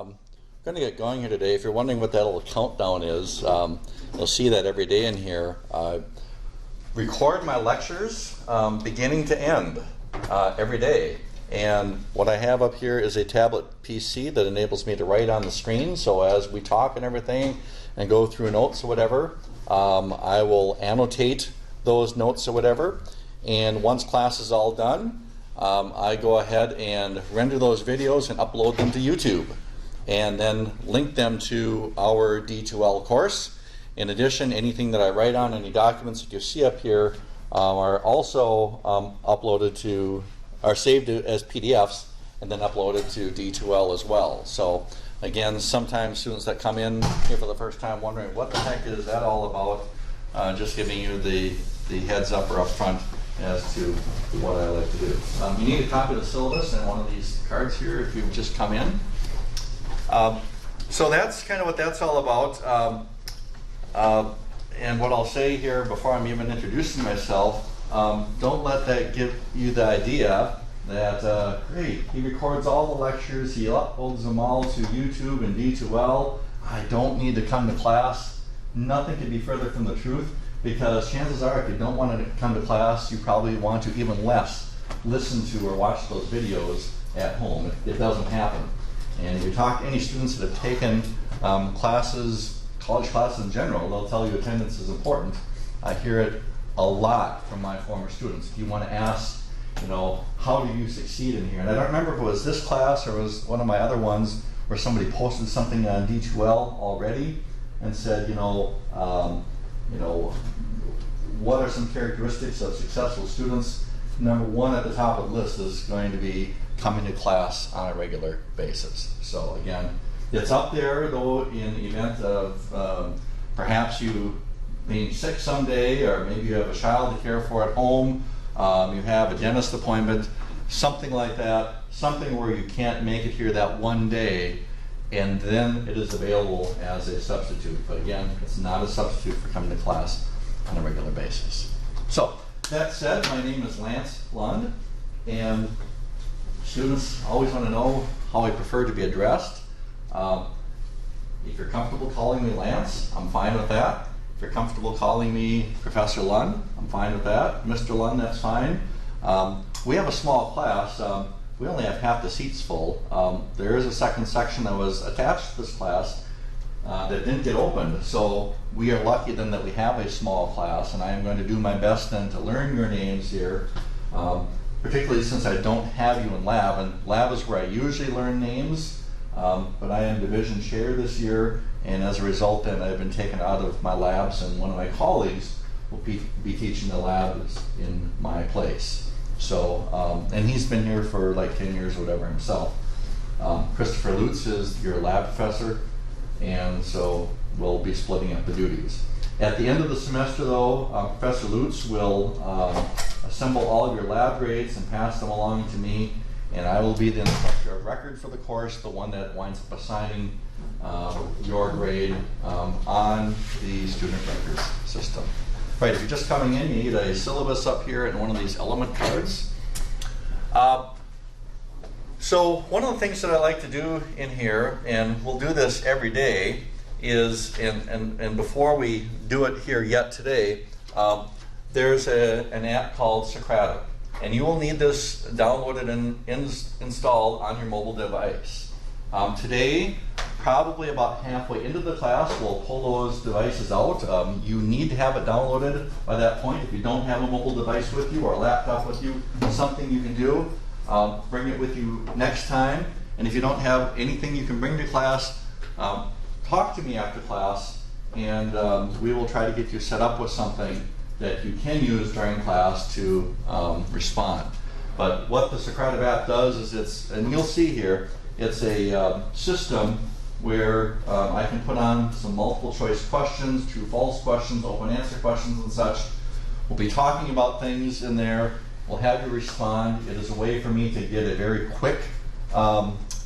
Going to get going here today. If you're wondering what that little countdown is, you'll see that every day in here. Record my lectures beginning to end every day. And what I have up here is a tablet PC that enables me to write on the screen. So as we talk and everything and go through notes or whatever, I will annotate those notes or whatever. And once class is all done, I go ahead and render those videos and upload them to YouTube, and then link them to our D2L course. In addition, anything that I write on, any documents that you see up here, are also uploaded to, are saved as PDFs and then uploaded to D2L as well. So again, sometimes students that come in here for the first time wondering what the heck is that all about, just giving you the heads up or up front as to what I like to do. You need a copy of the syllabus and one of these cards here if you've just come in. So that's kind of what that's all about. And what I'll say here before I'm even introducing myself, don't let that give you the idea that, great, he records all the lectures, he uploads them all to YouTube and D2L, I don't need to come to class. Nothing could be further from the truth, because chances are if you don't want to come to class, you probably want to even less listen to or watch those videos at home. It doesn't happen. And if you talk to any students that have taken classes, college classes in general, they'll tell you attendance is important. I hear it a lot from my former students. If you want to ask, you know, how do you succeed in here? And I don't remember if it was this class or it was one of my other ones where somebody posted something on D2L already and said, what are some characteristics of successful students? Number one at the top of the list is going to be coming to class on a regular basis. So again, it's up there though in the event of perhaps you being sick someday, or maybe you have a child to care for at home, you have a dentist appointment, something like that, something where you can't make it here that one day, and then it is available as a substitute. But again, it's not a substitute for coming to class on a regular basis. So that said, my name is Lance Lund, and students always want to know how I prefer to be addressed. If you're comfortable calling me Lance, I'm fine with that. If you're comfortable calling me Professor Lund, I'm fine with that. Mr. Lund, that's fine. We have a small class. We only have half the seats full. There is a second section that was attached to this class that didn't get opened. So we are lucky then that we have a small class, and I am going to do my best then to learn your names here, particularly since I don't have you in lab, and lab is where I usually learn names, but I am division chair this year, and as a result then I've been taken out of my labs, and one of my colleagues will be teaching the labs in my place. So, and he's been here for like 10 years or whatever himself. Christopher Lutz is your lab professor, and so we'll be splitting up the duties. At the end of the semester though, Professor Lutz will assemble all of your lab grades and pass them along to me, and I will be the instructor of record for the course, the one that winds up assigning your grade on the student records system. Right, if you're just coming in, you need a syllabus up here and one of these element cards. So one of the things that I like to do in here, and we'll do this every day, is, and before we do it here yet today, there's an app called Socratic. And you will need this downloaded and installed on your mobile device. Today, probably about halfway into the class, we'll pull those devices out. You need to have it downloaded by that point. If you don't have a mobile device with you or a laptop with you, something you can do, bring it with you next time. And if you don't have anything you can bring to class, talk to me after class, and we will try to get you set up with something that you can use during class to respond. But what the Socratic app does is it's, and you'll see here, it's a system where I can put on some multiple choice questions, true false questions, open answer questions and such. We'll be talking about things in there. We'll have you respond. It is a way for me to get a very quick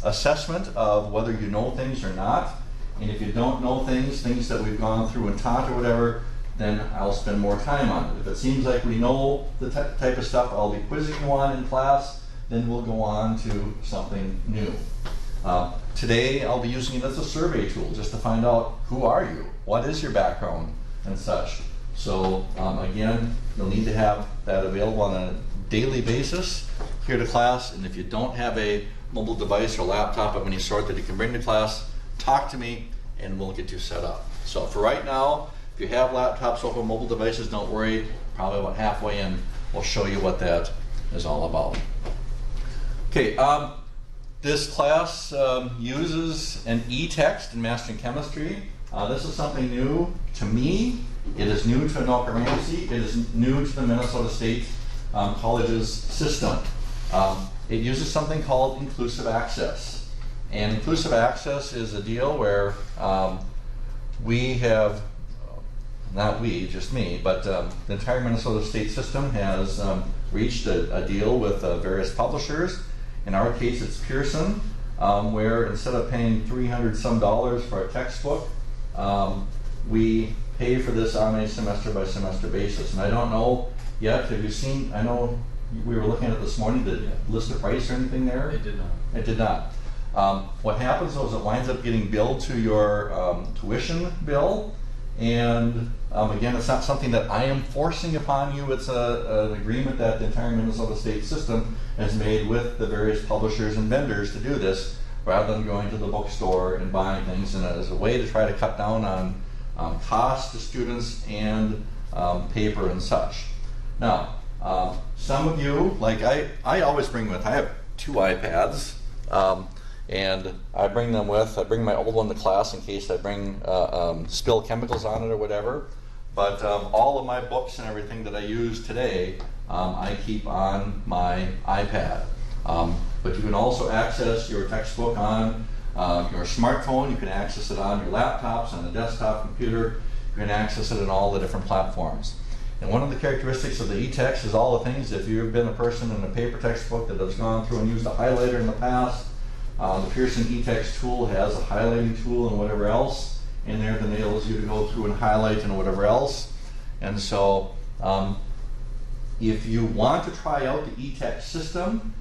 assessment of whether you know things or not. And if you don't know things that we've gone through and taught or whatever, then I'll spend more time on it. If it seems like we know the type of stuff I'll be quizzing you on in class, then we'll go on to something new. Today I'll be using it as a survey tool just to find out who are you, what is your background and such. So again, you'll need to have that available on a daily basis here to class, and if you don't have a mobile device or laptop of any sort that you can bring to class, talk to me and we'll get you set up. So for right now, if you have laptops or mobile devices, don't worry, probably about halfway in we'll show you what that is all about. Okay, this class uses an e-text in Mastering Chemistry. This is something new to me. It is new to Anoka Ramsey. It is new to the Minnesota State College's system. It uses something called inclusive access. And inclusive access is a deal where we have, not we, just me, but the entire Minnesota State system has reached a deal with various publishers. In our case, it's Pearson, where instead of paying $300 some for a textbook, we pay for this on a semester by semester basis. And I don't know yet, have you seen, I know we were looking at it this morning, did it list the price or anything there? It did not. It did not. What happens though is it winds up getting billed to your tuition bill, and again, it's not something that I am forcing upon you. It's an agreement that the entire Minnesota State system has made with the various publishers and vendors to do this, rather than going to the bookstore and buying things, and as a way to try to cut down on cost to students and paper and such. Now, some of you, like I always bring with, I have 2 iPads, and I bring them with, I bring my old one to class in case I bring spill chemicals on it or whatever. But all of my books and everything that I use today, I keep on my iPad. But you can also access your textbook on your smartphone. You can access it on your laptops, on the desktop computer. You can access it on all the different platforms. And one of the characteristics of the e-text is all the things, if you've been a person in a paper textbook that has gone through and used a highlighter in the past, the Pearson e-text tool has a highlighting tool and whatever else in there that enables you to go through and highlight and whatever else. And so if you want to try out the e-text system,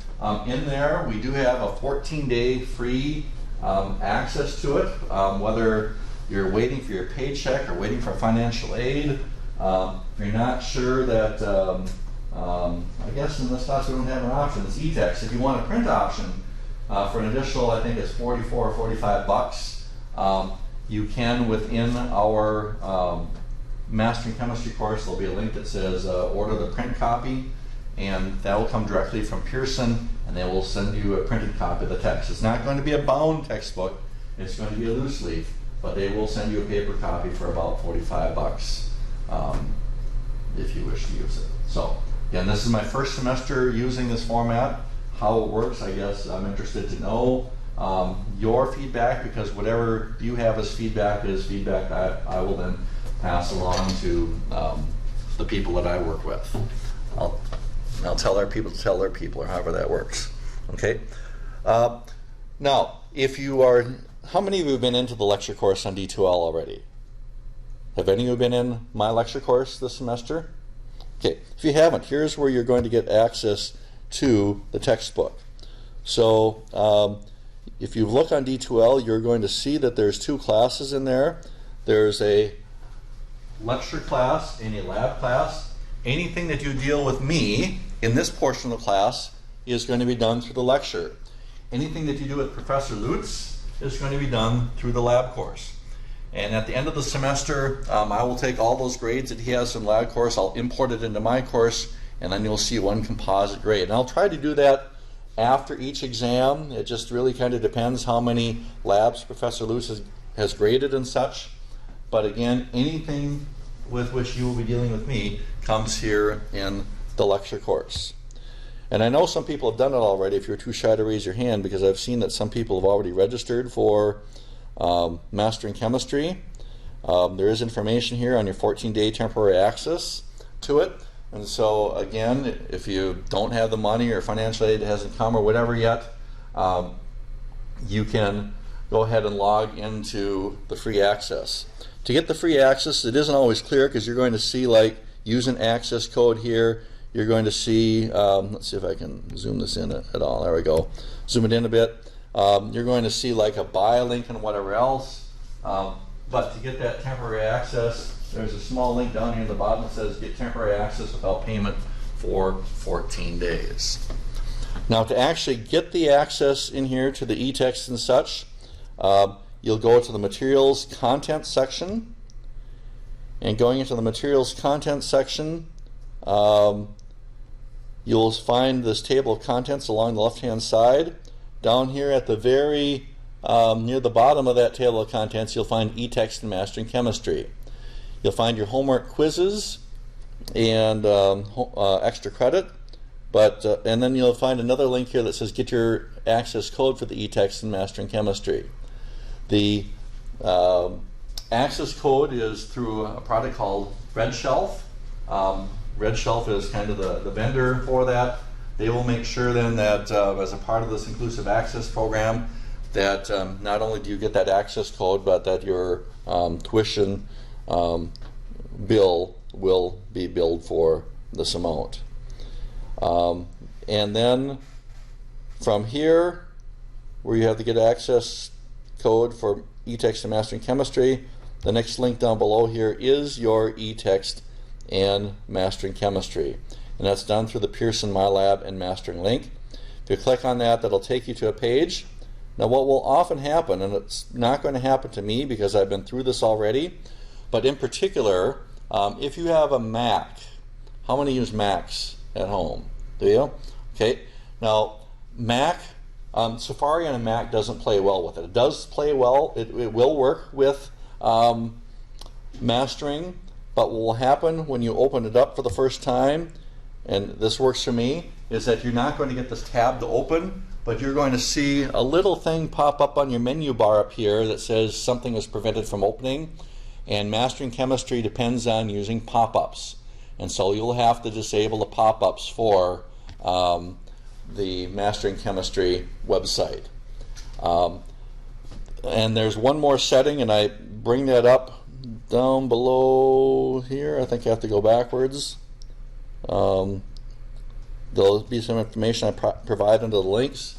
in there we do have a 14-day free access to it, whether you're waiting for your paycheck or waiting for financial aid. If you're not sure that, I guess in this class we don't have an option, it's e-text. If you want a print option for an additional, I think it's 44 or 45 bucks, you can within our Mastering Chemistry course, there'll be a link that says order the print copy, and that will come directly from Pearson, and they will send you a printed copy of the text. It's not going to be a bound textbook, it's going to be a loose leaf, but they will send you a paper copy for about 45 bucks if you wish to use it. So again, this is my first semester using this format. How it works, I guess I'm interested to know your feedback, because whatever you have as feedback is feedback I will then pass along to the people that I work with. I'll tell our people to tell their people, or however that works. Okay. Now, if you are, how many of you have been into the lecture course on D2L already? Have any of you been in my lecture course this semester? Okay. If you haven't, here's where you're going to get access to the textbook. So if you look on D2L, you're going to see that there's 2 classes in there. There's a lecture class and a lab class. Anything that you deal with me in this portion of the class is going to be done through the lecture. Anything that you do with Professor Lutz is going to be done through the lab course. And at the end of the semester, I will take all those grades that he has in lab course, I'll import it into my course, and then you'll see one composite grade. And I'll try to do that after each exam. It just really kind of depends how many labs Professor Lutz has graded and such. But again, anything with which you will be dealing with me comes here in the lecture course. And I know some people have done it already. If you're too shy to raise your hand, because I've seen that some people have already registered for Mastering Chemistry. There is information here on your 14-day temporary access to it. And so again, if you don't have the money or financial aid hasn't come or whatever yet, you can go ahead and log into the free access. To get the free access, it isn't always clear, because you're going to see, like, use an access code here. You're going to see, let's see if I can zoom this in at all. There we go. Zoom it in a bit. you're going to see like a buy link and whatever else. But to get that temporary access, there's a small link down here at the bottom that says get temporary access without payment for 14 days. Now to actually get the access in here to the e-text and such, you'll go to the materials content section, and going into the materials content section, you'll find this table of contents along the left hand side. Down here at the very near the bottom of that table of contents, you'll find e-text and mastering chemistry. You'll find your homework quizzes and extra credit, and then you'll find another link here that says get your access code for the e-text and mastering chemistry. The access code is through a product called Red Shelf. Red Shelf is kind of the vendor for that. They will make sure then that as a part of this inclusive access program, that not only do you get that access code, but that your tuition bill will be billed for this amount. And then from here, where you have to get access code for e-text and mastering chemistry, the next link down below here is your e-text and mastering chemistry, and that's done through the Pearson MyLab and mastering link. If you click on that, that'll take you to a page. Now what will often happen, and it's not going to happen to me because I've been through this already, but in particular, if you have a Mac, how many use Macs at home? Do you? Okay. Now Mac, Safari on a Mac doesn't play well with it. It does play well. It will work with mastering, but what will happen when you open it up for the first time, and this works for me, is that you're not going to get this tab to open, but you're going to see a little thing pop up on your menu bar up here that says something is prevented from opening, and mastering chemistry depends on using pop-ups, and so you'll have to disable the pop-ups for the mastering chemistry website. And there's one more setting, and I bring that up down below here. I think I have to go backwards. There'll be some information I provide under the links.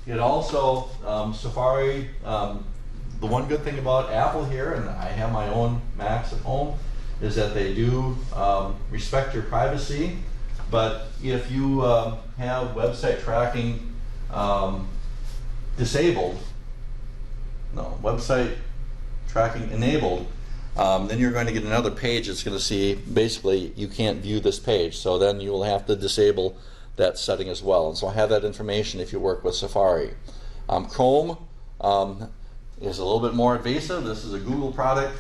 It also, Safari, the one good thing about Apple here, and I have my own Macs at home, is that they do respect your privacy. But if you have website tracking website tracking enabled, then you're going to get another page that's going to see basically you can't view this page. So then you will have to disable that setting as well. And so I have that information if you work with Safari. Chrome is a little bit more invasive. This is a Google product.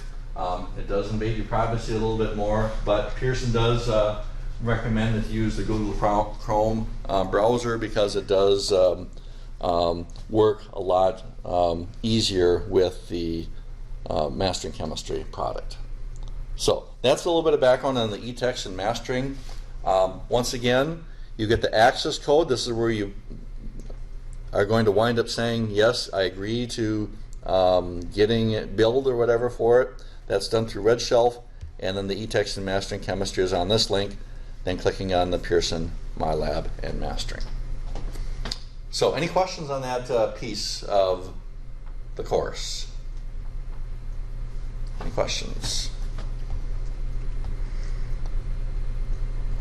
It does invade your privacy a little bit more, but Pearson does recommend that you use the Google Chrome browser because it does work a lot easier with the mastering chemistry product. So that's a little bit of background on the e-text and mastering. Once again, you get the access code. This is where you are going to wind up saying, yes, I agree to getting it billed or whatever for it. That's done through Red Shelf, and then the e-text and mastering chemistry is on this link, then clicking on the Pearson MyLab and mastering. So any questions on that piece of the course? Any questions?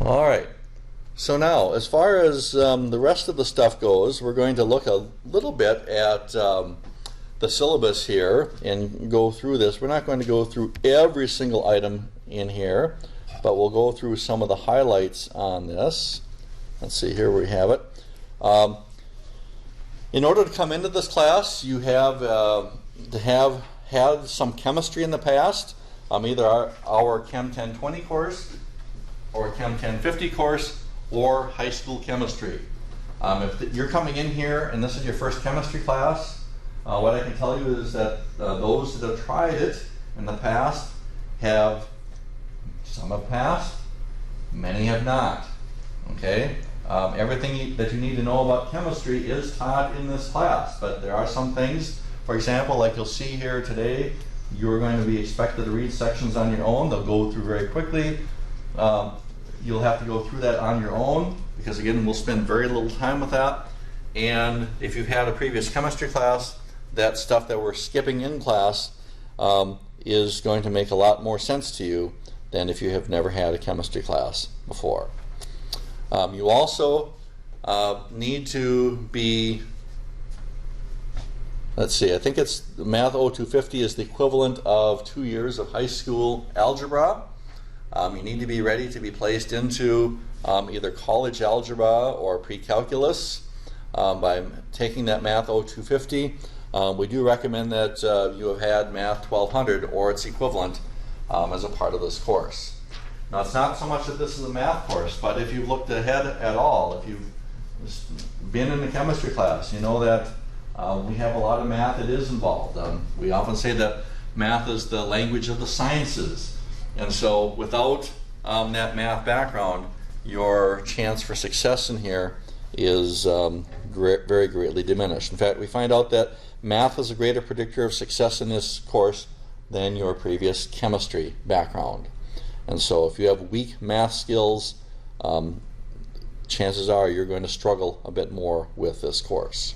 All right. So now, as far as the rest of the stuff goes, we're going to look a little bit at the syllabus here and go through this. We're not going to go through every single item in here, but we'll go through some of the highlights on this. Let's see, here we have it. In order to come into this class, you have to have had some chemistry in the past, either our Chem 1020 course or Chem 1050 course or high school chemistry. If you're coming in here and this is your first chemistry class, what I can tell you is that those that have tried it in the past some have passed, many have not. Okay? Everything that you need to know about chemistry is taught in this class, but there are some things, for example, like you'll see here today, you're going to be expected to read sections on your own. They'll go through very quickly. You'll have to go through that on your own because, again, we'll spend very little time with that. and if you've had a previous chemistry class, that stuff that we're skipping in class is going to make a lot more sense to you than if you have never had a chemistry class before. You also need to be, let's see, I think it's Math 0250 is the equivalent of 2 years of high school algebra. You need to be ready to be placed into either college algebra or pre-calculus by taking that Math 0250. We do recommend that you have had Math 1200 or its equivalent as a part of this course. Now, it's not so much that this is a math course, but if you've looked ahead at all, if you've been in a chemistry class, you know that we have a lot of math that is involved. We often say that math is the language of the sciences, and so without that math background, your chance for success in here is very greatly diminished. In fact, we find out that math is a greater predictor of success in this course than your previous chemistry background. And so if you have weak math skills, chances are you're going to struggle a bit more with this course.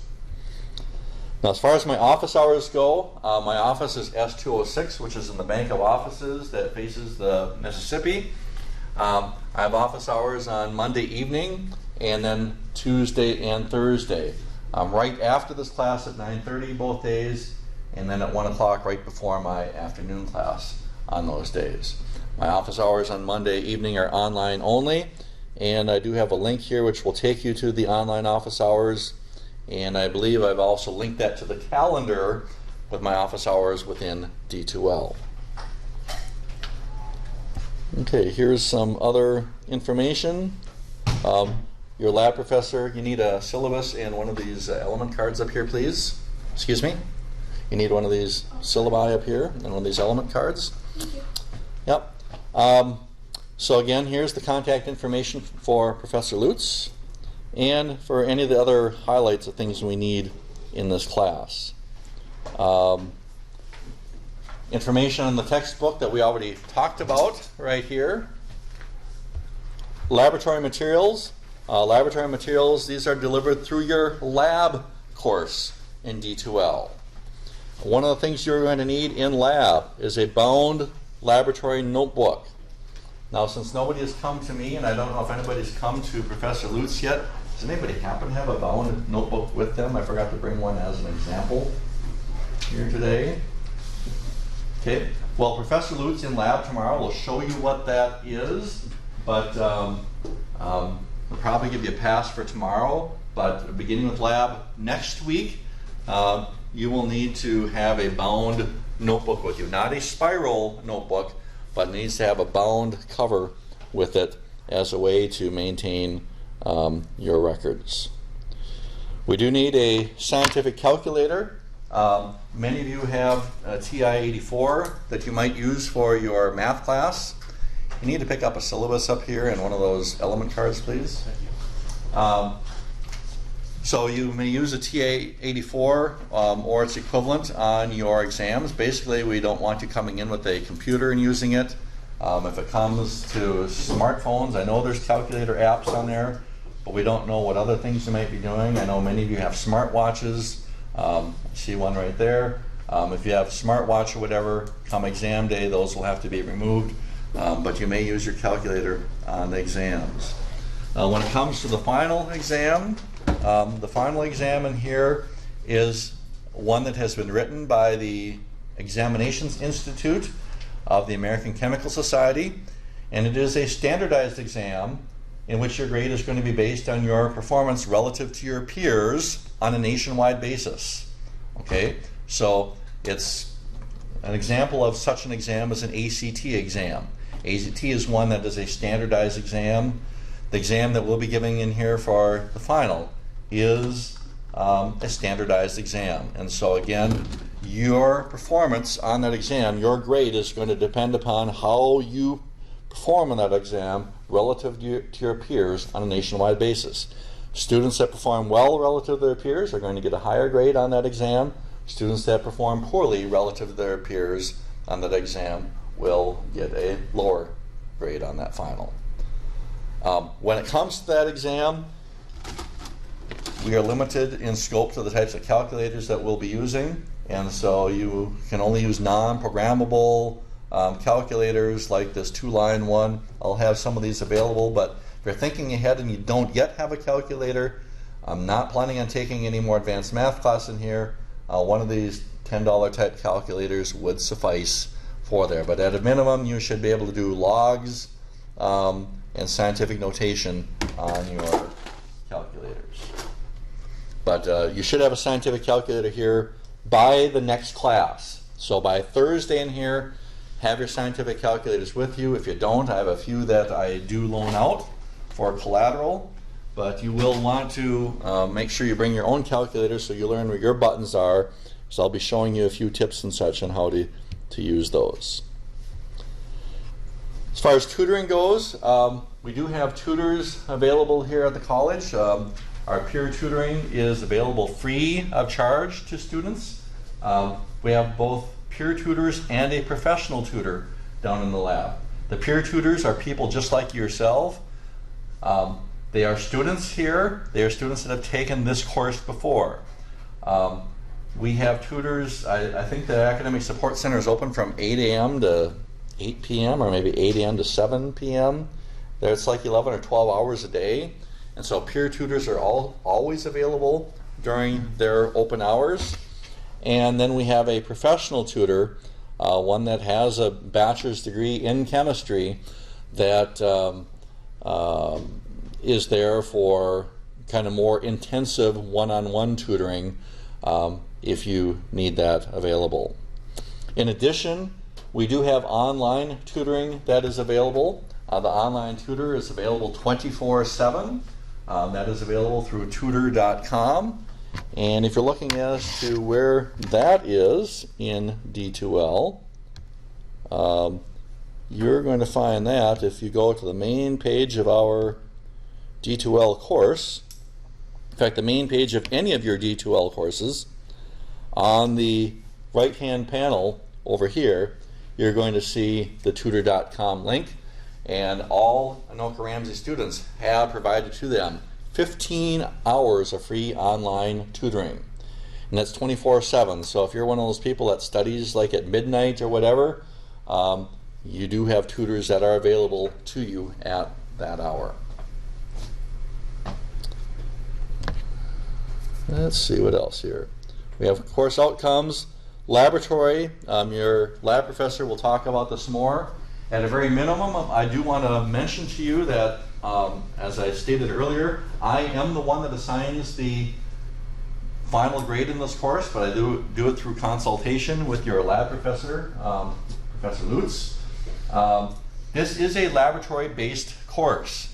Now, as far as my office hours go, my office is S206, which is in the bank of offices that faces the Mississippi. I have office hours on Monday evening and then Tuesday and Thursday. Right after this class at 9:30 both days, and then at 1 o'clock right before my afternoon class on those days. My office hours on Monday evening are online only, and I do have a link here which will take you to the online office hours, and I believe I've also linked that to the calendar with my office hours within D2L. Okay, here's some other information. Your lab professor, you need a syllabus and one of these element cards up here, please. Excuse me? You need one of these syllabi up here and one of these element cards. Thank you. Yep. So again, here's the contact information for Professor Lutz and for any of the other highlights of things we need in this class. Information on the textbook that we already talked about right here. Laboratory materials. Laboratory materials, these are delivered through your lab course in D2L. One of the things you're going to need in lab is a bound laboratory notebook. Now, since nobody has come to me, and I don't know if anybody's come to Professor Lutz yet, does anybody happen to have a bound notebook with them? I forgot to bring one as an example here today. Okay, well, Professor Lutz in lab tomorrow will show you what that is, but we'll probably give you a pass for tomorrow, but beginning with lab next week, you will need to have a bound notebook with you. Not a spiral notebook, but it needs to have a bound cover with it as a way to maintain your records. We do need a scientific calculator. Many of you have a TI-84 that you might use for your math class. You need to pick up a syllabus up here and one of those element cards, please. Thank you. So you may use a TI-84 or its equivalent on your exams. Basically, we don't want you coming in with a computer and using it. If it comes to smartphones, I know there's calculator apps on there, but we don't know what other things you might be doing. I know many of you have smartwatches. See one right there. If you have a smartwatch or whatever, come exam day, those will have to be removed. But you may use your calculator on the exams. When it comes to the final exam in here is one that has been written by the Examinations Institute of the American Chemical Society, and it is a standardized exam in which your grade is going to be based on your performance relative to your peers on a nationwide basis. Okay, so it's an example of such an exam as an ACT exam. ACT is one that is a standardized exam. The exam that we'll be giving in here for the final is a standardized exam. And so again, your performance on that exam, your grade is going to depend upon how you perform on that exam relative to your peers on a nationwide basis. Students that perform well relative to their peers are going to get a higher grade on that exam. Students that perform poorly relative to their peers on that exam will get a lower grade on that final. When it comes to that exam, we are limited in scope to the types of calculators that we'll be using, and so you can only use non-programmable calculators like this 2-line one. I'll have some of these available, but if you're thinking ahead and you don't yet have a calculator, I'm not planning on taking any more advanced math class in here. One of these $10 type calculators would suffice for there, but at a minimum you should be able to do logs and scientific notation on your calculators. But you should have a scientific calculator here by the next class. So by Thursday in here, have your scientific calculators with you. If you don't, I have a few that I do loan out for collateral, but you will want to make sure you bring your own calculator so you learn where your buttons are. So I'll be showing you a few tips and such on how to use those. As far as tutoring goes, we do have tutors available here at the college. Our peer tutoring is available free of charge to students. We have both peer tutors and a professional tutor down in the lab. The peer tutors are people just like yourself. They are students here. They are students that have taken this course before. We have tutors. I think the Academic Support Center is open from 8 a.m. to 8 p.m. or maybe 8 a.m. to 7 p.m. It's like 11 or 12 hours a day. And so peer tutors are always available during their open hours. And then we have a professional tutor, one that has a bachelor's degree in chemistry that is there for kind of more intensive one-on-one tutoring if you need that available. In addition, we do have online tutoring that is available. The online tutor is available 24/7. That is available through tutor.com. And if you're looking as to where that is in D2L, you're going to find that if you go to the main page of our D2L course. In fact, the main page of any of your D2L courses, on the right-hand panel over here, you're going to see the tutor.com link, and all Anoka Ramsey students have provided to them 15 hours of free online tutoring, and that's 24/7. So if you're one of those people that studies like at midnight or whatever, you do have tutors that are available to you at that hour. Let's see what else here. We have course outcomes, laboratory. Your lab professor will talk about this more. At a very minimum, I do want to mention to you that, as I stated earlier, I am the one that assigns the final grade in this course, but I do it through consultation with your lab professor, Professor Lutz. This is a laboratory-based course.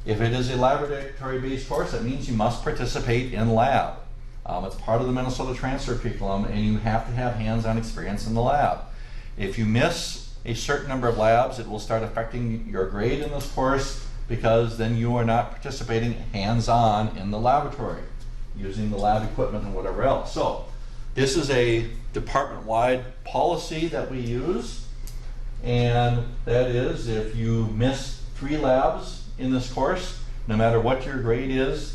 If it is a laboratory-based course, that means you must participate in lab. It's part of the Minnesota transfer curriculum, and you have to have hands-on experience in the lab. If you miss a certain number of labs, it will start affecting your grade in this course, because then you are not participating hands-on in the laboratory, using the lab equipment and whatever else. So this is a department-wide policy that we use, and that is if you miss 3 labs in this course, no matter what your grade is,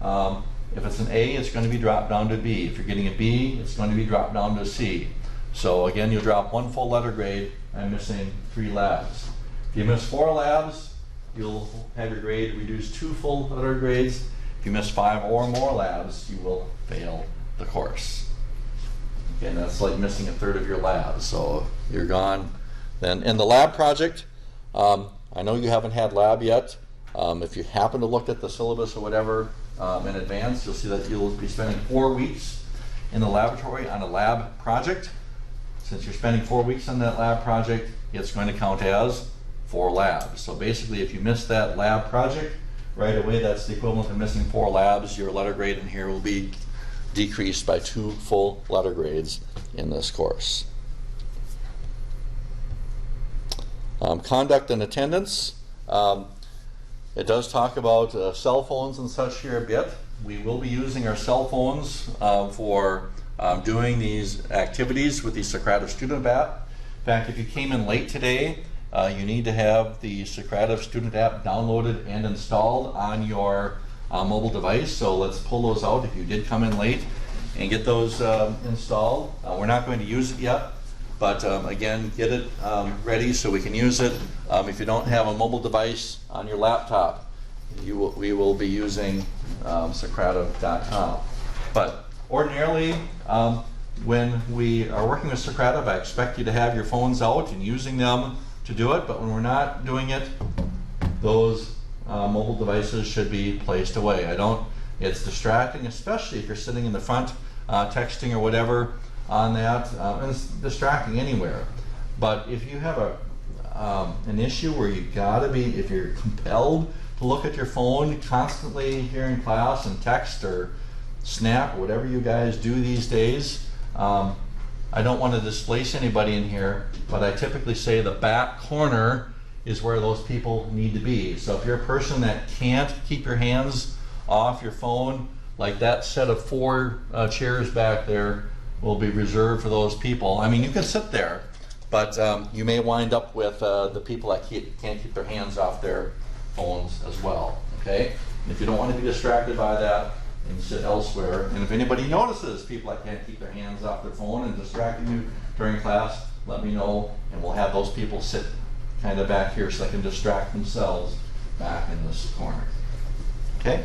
if it's an A, it's going to be dropped down to B. If you're getting a B, it's going to be dropped down to C. So again, you'll drop 1 full letter grade by missing 3 labs. If you miss 4 labs, you'll have your grade reduced 2 full letter grades. If you miss 5 or more labs, you will fail the course. Again, that's like missing 1/3 of your labs, so you're gone. Then in the lab project, I know you haven't had lab yet. If you happen to look at the syllabus or whatever in advance, you'll see that you'll be spending 4 weeks in the laboratory on a lab project. Since you're spending 4 weeks on that lab project, it's going to count as 4 labs. So basically, if you miss that lab project right away, that's the equivalent of missing 4 labs. Your letter grade in here will be decreased by 2 full letter grades in this course. Conduct and attendance. It does talk about cell phones and such here a bit. We will be using our cell phones for doing these activities with the Socrative Student app. In fact, if you came in late today, you need to have the Socrative Student app downloaded and installed on your mobile device, so let's pull those out if you did come in late and get those installed. We're not going to use it yet, but again, get it ready so we can use it. If you don't have a mobile device on your laptop, we will be using Socrative.com. But ordinarily, when we are working with Socrative, I expect you to have your phones out and using them to do it, but when we're not doing it, those mobile devices should be placed away. It's distracting, especially if you're sitting in the front texting or whatever on that, and it's distracting anywhere. But if you have an issue where you gotta be, if you're compelled to look at your phone constantly here in class and text or snap or whatever you guys do these days, I don't want to displace anybody in here, but I typically say the back corner is where those people need to be. So if you're a person that can't keep your hands off your phone, like that set of 4 chairs back there will be reserved for those people. I mean, you can sit there, but you may wind up with the people that can't keep their hands off their phones as well, okay? And if you don't want to be distracted by that, and sit elsewhere. And if anybody notices people that can't keep their hands off their phone and distracting you during class, let me know, and we'll have those people sit kind of back here so they can distract themselves back in this corner. Okay?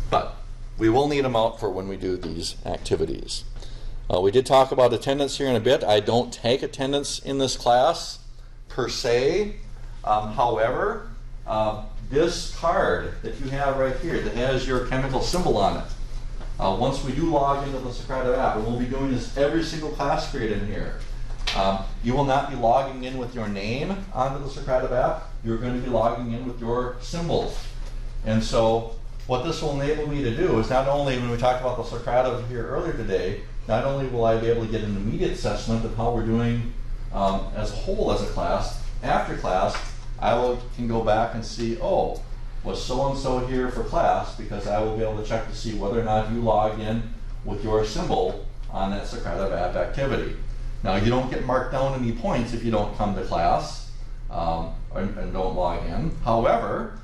But we will need them out for when we do these activities. We did talk about attendance here in a bit. I don't take attendance in this class per se. However, this card that you have right here that has your chemical symbol on it, once we do log into the Socrative app, and we'll be doing this every single class period in here, you will not be logging in with your name onto the Socrative app. You're going to be logging in with your symbols. And so what this will enable me to do is not only, when we talked about the Socrative here earlier today, not only will I be able to get an immediate assessment of how we're doing as a whole as a class, after class, can go back and see, oh, was so-and-so here for class, because I will be able to check to see whether or not you logged in with your symbol on that Socrative app activity. Now, you don't get marked down any points if you don't come to class and don't log in. However,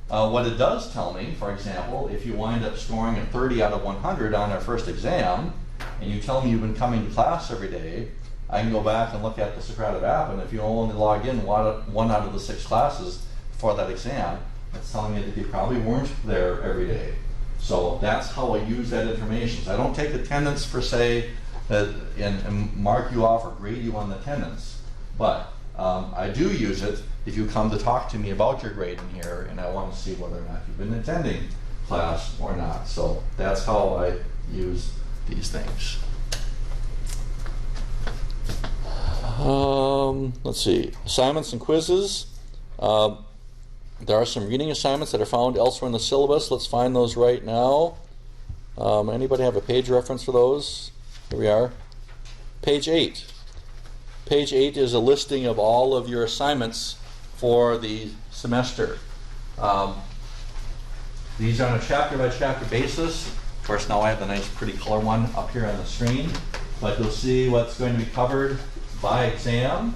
what it does tell me, for example, if you wind up scoring a 30 out of 100 on our first exam, and you tell me you've been coming to class every day, I can go back and look at the Socrative app, and if you only log in one out of the 6 classes for that exam, that's telling me that you probably weren't there every day. So that's how I use that information. So I don't take attendance per se and mark you off or grade you on the attendance, but I do use it if you come to talk to me about your grade in here, and I want to see whether or not you've been attending class or not. So that's how I use these things. Let's see, assignments and quizzes. There are some reading assignments that are found elsewhere in the syllabus. Let's find those right now. Anybody have a page reference for those? Here we are. Page 8. Page 8 is a listing of all of your assignments for the semester. These are on a chapter-by-chapter basis. Of course, now I have the nice pretty color one up here on the screen, but you'll see what's going to be covered by exam.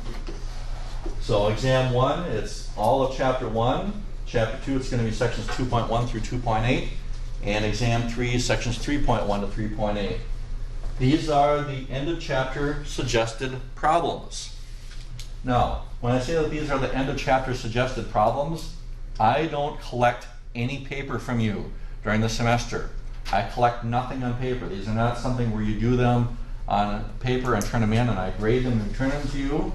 So exam 1, it's all of chapter 1. Chapter 2, it's going to be sections 2.1 through 2.8. And exam 3, sections 3.1 to 3.8. These are the end of chapter suggested problems. Now, when I say that these are the end of chapter suggested problems, I don't collect any paper from you during the semester. I collect nothing on paper. These are not something where you do them on paper and turn them in and I grade them and return them to you.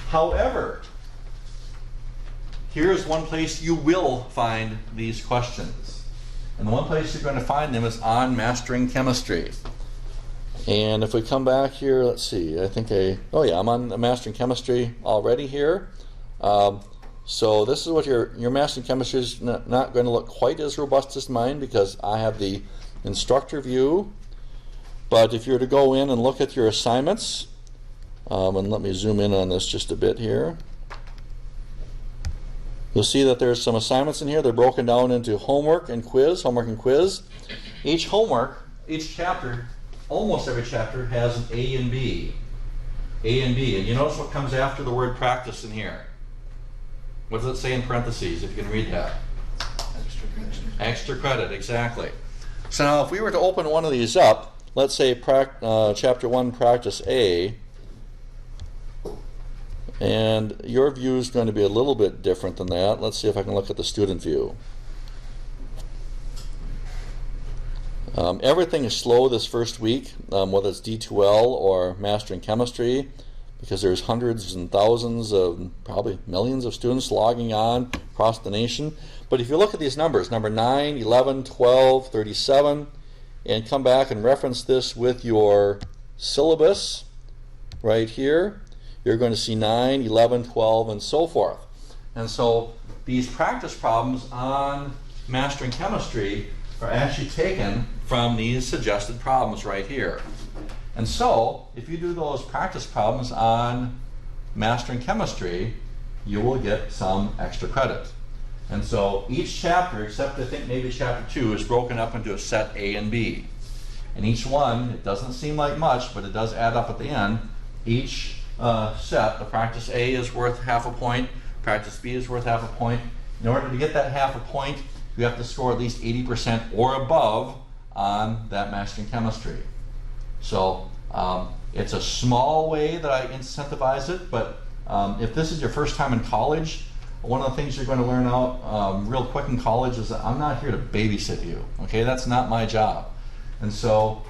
However, here's one place you will find these questions. And the one place you're going to find them is on Mastering Chemistry. And if we come back here, let's see, I'm on Mastering Chemistry already here. So this is what your Mastering Chemistry is not going to look quite as robust as mine because I have the instructor view. But if you were to go in and look at your assignments, and let me zoom in on this just a bit here, you'll see that there's some assignments in here. They're broken down into homework and quiz. Each chapter, almost every chapter, has an A and B. A and B. And you notice what comes after the word practice in here. What does it say in parentheses, if you can read that? Extra credit, exactly. So now if we were to open one of these up, let's say Chapter 1, Practice A, and your view is going to be a little bit different than that. Let's see if I can look at the student view. Everything is slow this first week, whether it's D2L or Mastering Chemistry, because there's hundreds and thousands of, probably millions of students logging on across the nation. But if you look at these numbers, number 9, 11, 12, 37, and come back and reference this with your syllabus right here, you're going to see 9, 11, 12, and so forth. And so these practice problems on Mastering Chemistry are actually taken from these suggested problems right here. And so if you do those practice problems on Mastering Chemistry, you will get some extra credit. And so each chapter, except I think maybe chapter 2, is broken up into a set A and B. And each one, it doesn't seem like much, but it does add up at the end. Each set, the practice A is worth half a point, practice B is worth half a point. In order to get that half a point, you have to score at least 80% or above on that Mastering Chemistry. So it's a small way that I incentivize it, but if this is your first time in college, one of the things you're going to learn out real quick in college is that I'm not here to babysit you. Okay, that's not my job. And so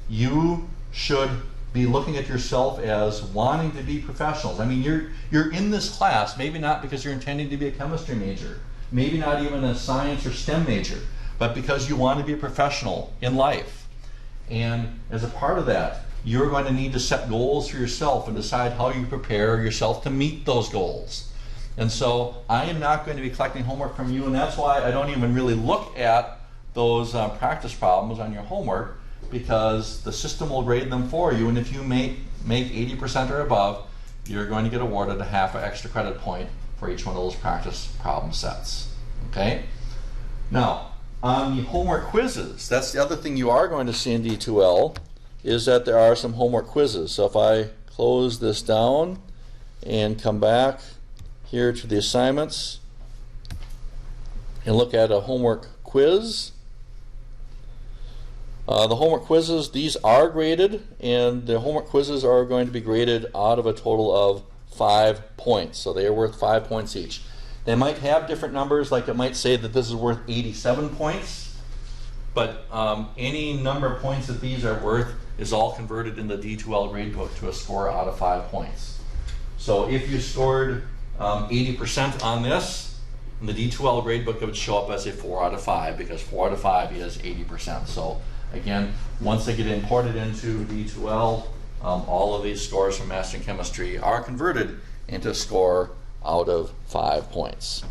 you should be looking at yourself as wanting to be professionals. I mean, you're in this class, maybe not because you're intending to be a chemistry major, maybe not even a science or STEM major, but because you want to be a professional in life. And as a part of that, you're going to need to set goals for yourself and decide how you prepare yourself to meet those goals. And so I am not going to be collecting homework from you, and that's why I don't even really look at those practice problems on your homework, because the system will grade them for you, and if you make 80% or above, you're going to get awarded a half an extra credit point for each one of those practice problem sets. Okay? Now, on the homework quizzes, that's the other thing you are going to see in D2L, is that there are some homework quizzes. So if I close this down and come back here to the assignments and look at a homework quiz, the homework quizzes, these are graded, and the homework quizzes are going to be graded out of a total of 5 points. So they are worth 5 points each. They might have different numbers, like it might say that this is worth 87 points, but any number of points that these are worth is all converted in the D2L gradebook to a score out of 5 points. So if you scored 80% on this, in the D2L gradebook it would show up as a 4 out of 5, because 4 out of 5 is 80%. So again, once they get imported into D2L, all of these scores from Mastering Chemistry are converted into a score out of 5 points.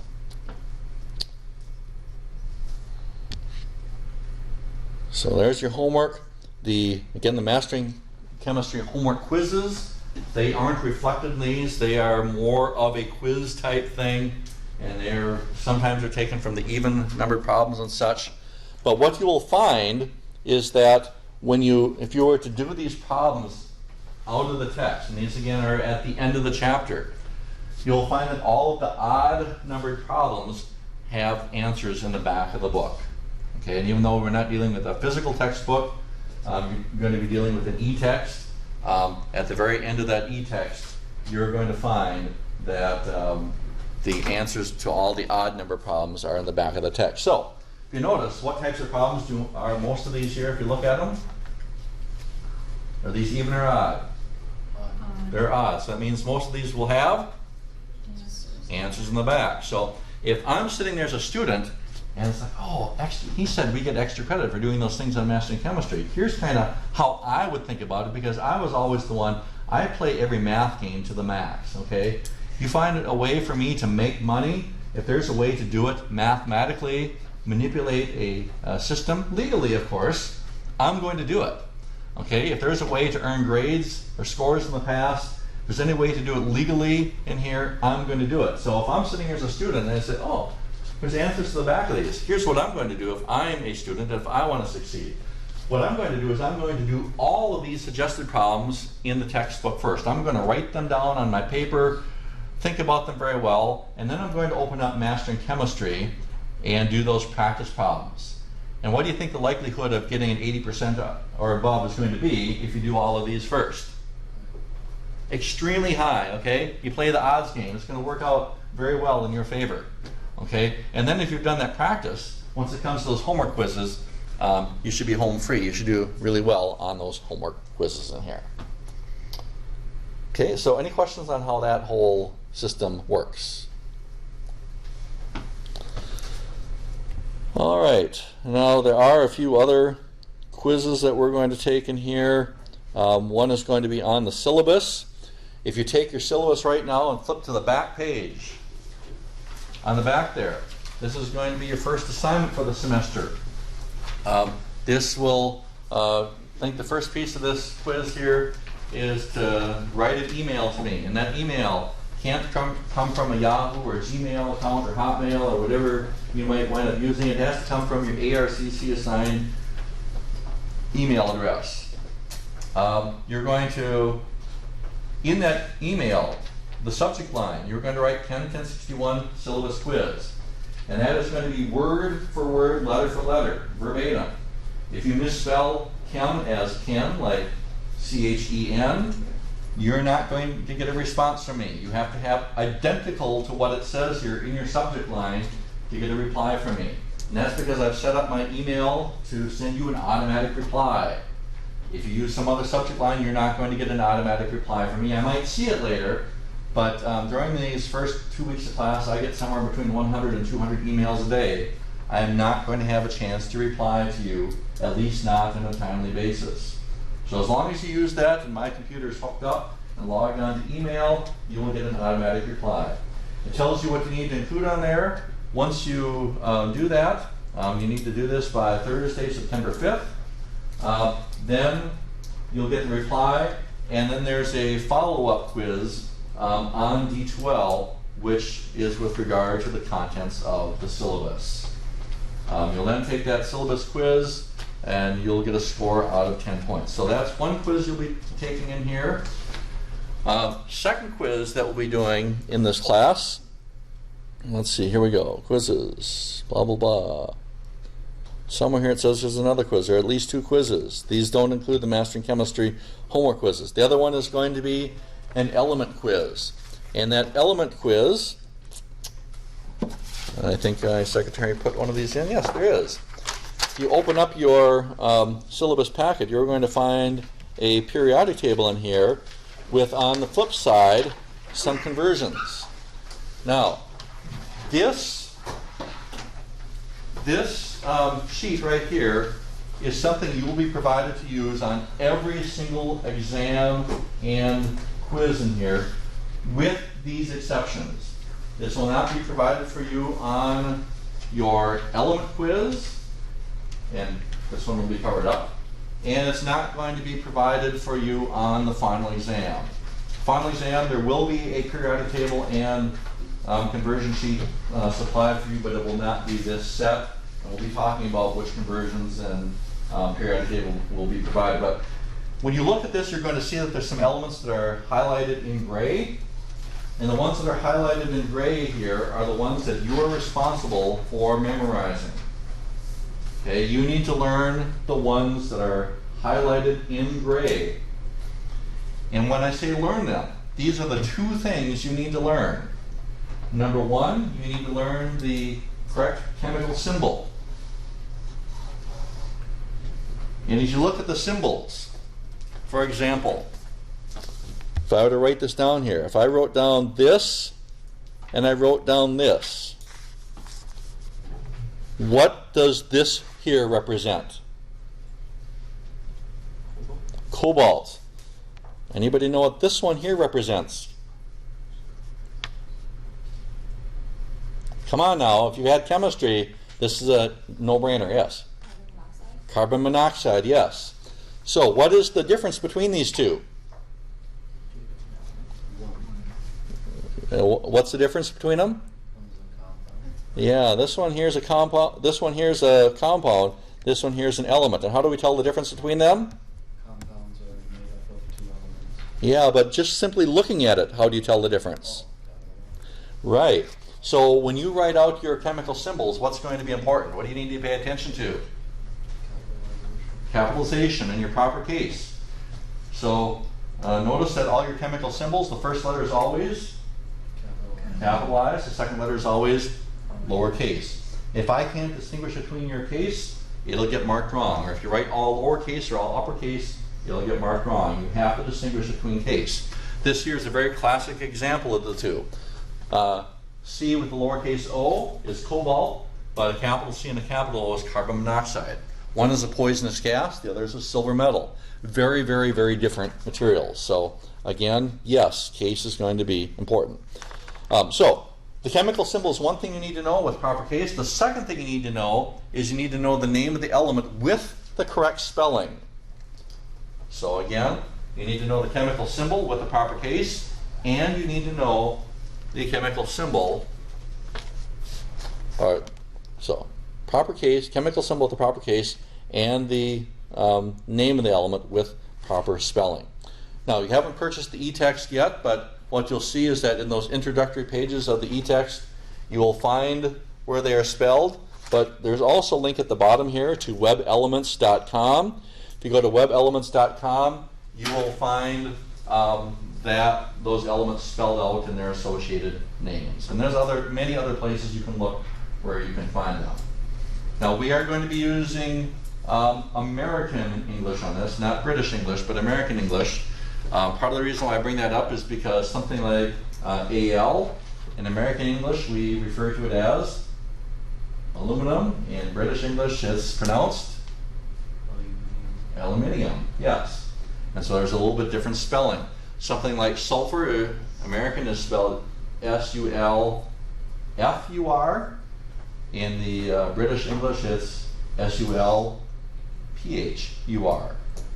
So there's your homework. Again, the Mastering Chemistry homework quizzes, they aren't reflected in these. They are more of a quiz type thing, and sometimes they're taken from the even numbered problems and such. But what you will find is that if you were to do these problems out of the text, and these again are at the end of the chapter, you'll find that all of the odd numbered problems have answers in the back of the book. Okay, and even though we're not dealing with a physical textbook, you're going to be dealing with an e-text. At the very end of that e-text, you're going to find that the answers to all the odd number problems are in the back of the text. So, if you notice, what types of problems are most of these here, if you look at them? Are these even or odd? They're odd. So that means most of these will have answers in the back. So if I'm sitting there as a student and it's like, oh, he said we get extra credit for doing those things on Mastering Chemistry. Here's kind of how I would think about it, because I was always the one, I play every math game to the max, okay? You find a way for me to make money, if there's a way to do it mathematically, manipulate a system, legally of course, I'm going to do it. Okay, if there's a way to earn grades or scores in the past, if there's any way to do it legally in here, I'm going to do it. So if I'm sitting here as a student and I say, oh, there's answers to the back of these, here's what I'm going to do if I'm a student, if I want to succeed. What I'm going to do is I'm going to do all of these suggested problems in the textbook first. I'm going to write them down on my paper, think about them very well, and then I'm going to open up Mastering Chemistry and do those practice problems. And what do you think the likelihood of getting an 80% or above is going to be if you do all of these first? Extremely high, okay? You play the odds game. It's going to work out very well in your favor, okay? And then if you've done that practice, once it comes to those homework quizzes, you should be home free. You should do really well on those homework quizzes in here. Okay, so any questions on how that whole system works? All right, now there are a few other quizzes that we're going to take in here. One is going to be on the syllabus. If you take your syllabus right now and flip to the back page, on the back there, this is going to be your first assignment for the semester. This will, I think the first piece of this quiz here is to write an email to me, and that email can't come from a Yahoo or a Gmail account or Hotmail or whatever you might wind up using. It has to come from your ARCC assigned email address. You're going to, in that email, the subject line, you're going to write Chem 1061 syllabus quiz. And that is going to be word for word, letter for letter, verbatim. If you misspell Chem as Chem, like C-H-E-N, you're not going to get a response from me. You have to have identical to what it says here in your subject line to get a reply from me. And that's because I've set up my email to send you an automatic reply. If you use some other subject line, you're not going to get an automatic reply from me. I might see it later, but during these first 2 weeks of class, I get somewhere between 100 and 200 emails a day. I am not going to have a chance to reply to you, at least not on a timely basis. So as long as you use that and my computer is hooked up and logged on to email, you will get an automatic reply. It tells you what you need to include on there. Once you do that, you need to do this by Thursday, September 5th. Then you'll get the reply, and then there's a follow-up quiz on D12, which is with regard to the contents of the syllabus. You'll then take that syllabus quiz, and you'll get a score out of 10 points. So that's one quiz you'll be taking in here. Second quiz that we'll be doing in this class, let's see, here we go, quizzes, blah, blah, blah. Somewhere here it says there's another quiz. There are at least 2 quizzes. These don't include the Mastering Chemistry homework quizzes. The other one is going to be an element quiz. And that element quiz, I think my secretary put one of these in. Yes, there is. If you open up your syllabus packet, you're going to find a periodic table in here with, on the flip side, some conversions. Now, this sheet right here is something you will be provided to use on every single exam and quiz in here, with these exceptions. This will not be provided for you on your element quiz, and this one will be covered up. And it's not going to be provided for you on the final exam. Final exam, there will be a periodic table and conversion sheet supplied for you, but it will not be this set. And we'll be talking about which conversions and periodic table will be provided. But when you look at this, you're going to see that there's some elements that are highlighted in gray. And the ones that are highlighted in gray here are the ones that you are responsible for memorizing. Okay, you need to learn the ones that are highlighted in gray. And when I say learn them, these are the 2 things you need to learn. Number 1, you need to learn the correct chemical symbol. And as you look at the symbols, for example, if I were to write this down here, if I wrote down this and I wrote down this, what does this here represent? Cobalt. Anybody know what this one here represents? Come on now, if you had chemistry, this is a no-brainer, yes. Carbon monoxide, yes. So what is the difference between these two? What's the difference between them? Yeah, this one here's a compound, this one here's a compound, this one here's an element. And how do we tell the difference between them? Compounds are made up of 2 elements. Yeah, but just simply looking at it, how do you tell the difference? Right. So when you write out your chemical symbols, what's going to be important? What do you need to pay attention to? Capitalization in your proper case. So notice that all your chemical symbols, the first letter is always capitalized, the second letter is always lowercase. If I can't distinguish between your case, it'll get marked wrong. Or if you write all lowercase or all uppercase, it'll get marked wrong. You have to distinguish between case. This here is a very classic example of the two. C with the lowercase o is cobalt, but a capital C and a capital O is carbon monoxide. One is a poisonous gas, the other is a silver metal. Very, very, very different materials. So again, yes, case is going to be important. So the chemical symbol is one thing you need to know with proper case. The second thing you need to know is you need to know the name of the element with the correct spelling. So again, you need to know the chemical symbol with the proper case, and you need to know the chemical symbol. So proper case, chemical symbol with the proper case, and the name of the element with proper spelling. Now, you haven't purchased the e-text yet, but what you'll see is that in those introductory pages of the e-text, you will find where they are spelled, but there's also a link at the bottom here to webelements.com. If you go to webelements.com, you will find that those elements spelled out in their associated names. And there's many other places you can look where you can find them. Now, we are going to be using American English on this, not British English, but American English. Part of the reason why I bring that up is because something like AL, in American English, we refer to it as aluminum. In British English, it's pronounced aluminium. Yes. And so there's a little bit different spelling. Something like sulfur, American is spelled S-U-L-F-U-R. In the British English, it's S-U-L-P-H-U-R.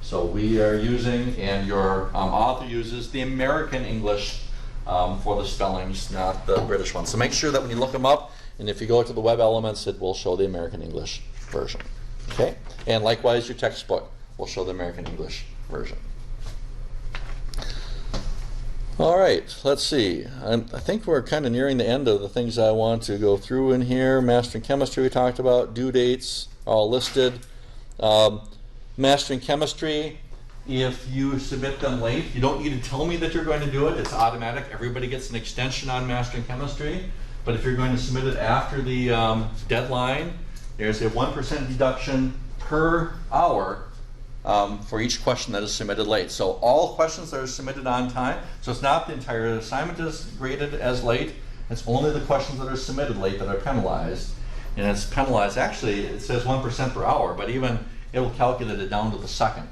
So we are using, and your author uses, the American English for the spellings, not the British one. So make sure that when you look them up, and if you go to the Web Elements, it will show the American English version. Okay? And likewise, your textbook will show the American English version. All right, let's see. I think we're kind of nearing the end of the things I want to go through in here. Mastering chemistry we talked about, due dates all listed. Mastering chemistry, if you submit them late, you don't need to tell me that you're going to do it. It's automatic. Everybody gets an extension on mastering chemistry. But if you're going to submit it after the deadline, there's a 1% deduction per hour for each question that is submitted late. So all questions that are submitted on time, so it's not the entire assignment is graded as late, it's only the questions that are submitted late that are penalized. And it's penalized, actually it says 1% per hour, but even it will calculate it down to the second.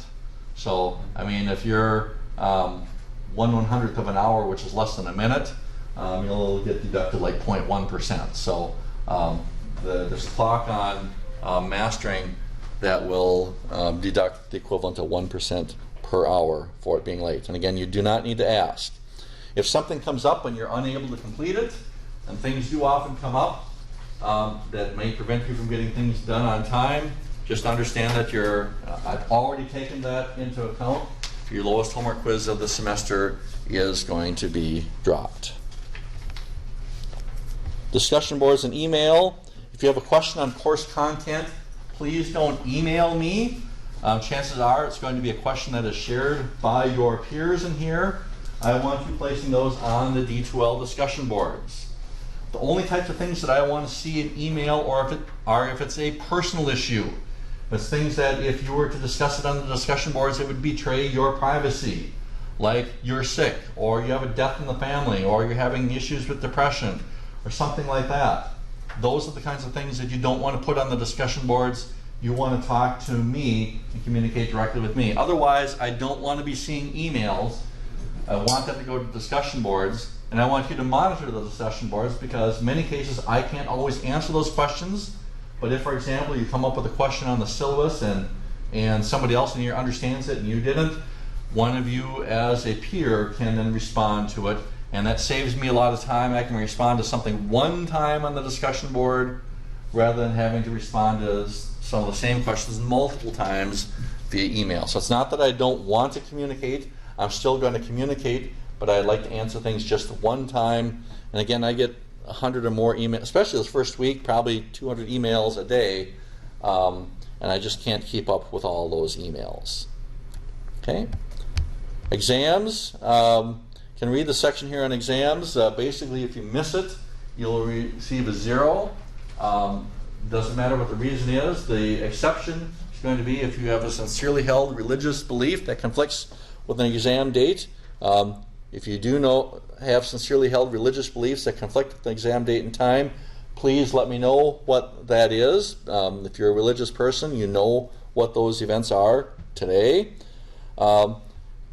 So, I mean, if you're 1/100th of an hour, which is less than a minute, you'll get deducted like 0.1%. So there's a clock on mastering that will deduct the equivalent of 1% per hour for it being late. And again, you do not need to ask. If something comes up and you're unable to complete it, and things do often come up that may prevent you from getting things done on time, just understand that I've already taken that into account. Your lowest homework quiz of the semester is going to be dropped. Discussion boards and email. If you have a question on course content, please don't email me. Chances are it's going to be a question that is shared by your peers in here. I want you placing those on the D2L discussion boards. The only types of things that I want to see in email are if it's a personal issue. It's things that if you were to discuss it on the discussion boards, it would betray your privacy. Like you're sick, or you have a death in the family, or you're having issues with depression, or something like that. Those are the kinds of things that you don't want to put on the discussion boards. You want to talk to me and communicate directly with me. Otherwise, I don't want to be seeing emails. I want them to go to discussion boards, and I want you to monitor the discussion boards because in many cases I can't always answer those questions. But if, for example, you come up with a question on the syllabus and somebody else in here understands it and you didn't, one of you as a peer can then respond to it. And that saves me a lot of time. I can respond to something one time on the discussion board rather than having to respond to some of the same questions multiple times via email. So it's not that I don't want to communicate. I'm still going to communicate, but I'd like to answer things just one time. And again, I get 100 or more emails, especially this first week, probably 200 emails a day, and I just can't keep up with all those emails. Okay? Exams. Can read the section here on exams. Basically, if you miss it, you'll receive a 0. Doesn't matter what the reason is. The exception is going to be if you have a sincerely held religious belief that conflicts with an exam date. If you do have sincerely held religious beliefs that conflict with the exam date and time, please let me know what that is. If you're a religious person, you know what those events are today.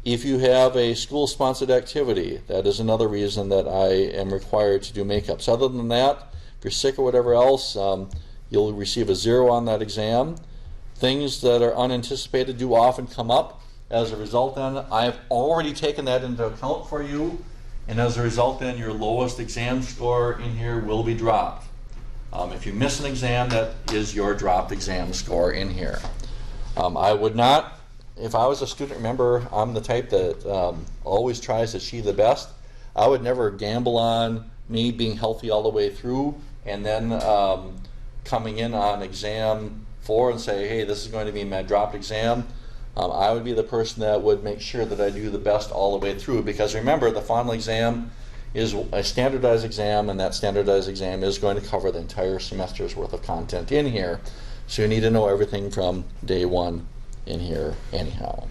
If you have a school-sponsored activity, that is another reason that I am required to do makeups. Other than that, if you're sick or whatever else, you'll receive a 0 on that exam. Things that are unanticipated do often come up. As a result, then, I've already taken that into account for you, and as a result, then, your lowest exam score in here will be dropped. If you miss an exam, that is your dropped exam score in here. I would not, if I was a student, remember, I'm the type that always tries to achieve the best. I would never gamble on me being healthy all the way through and then coming in on exam 4 and say, hey, this is going to be my dropped exam. I would be the person that would make sure that I do the best all the way through, because remember, the final exam is a standardized exam, and that standardized exam is going to cover the entire semester's worth of content in here. So you need to know everything from day 1 in here anyhow.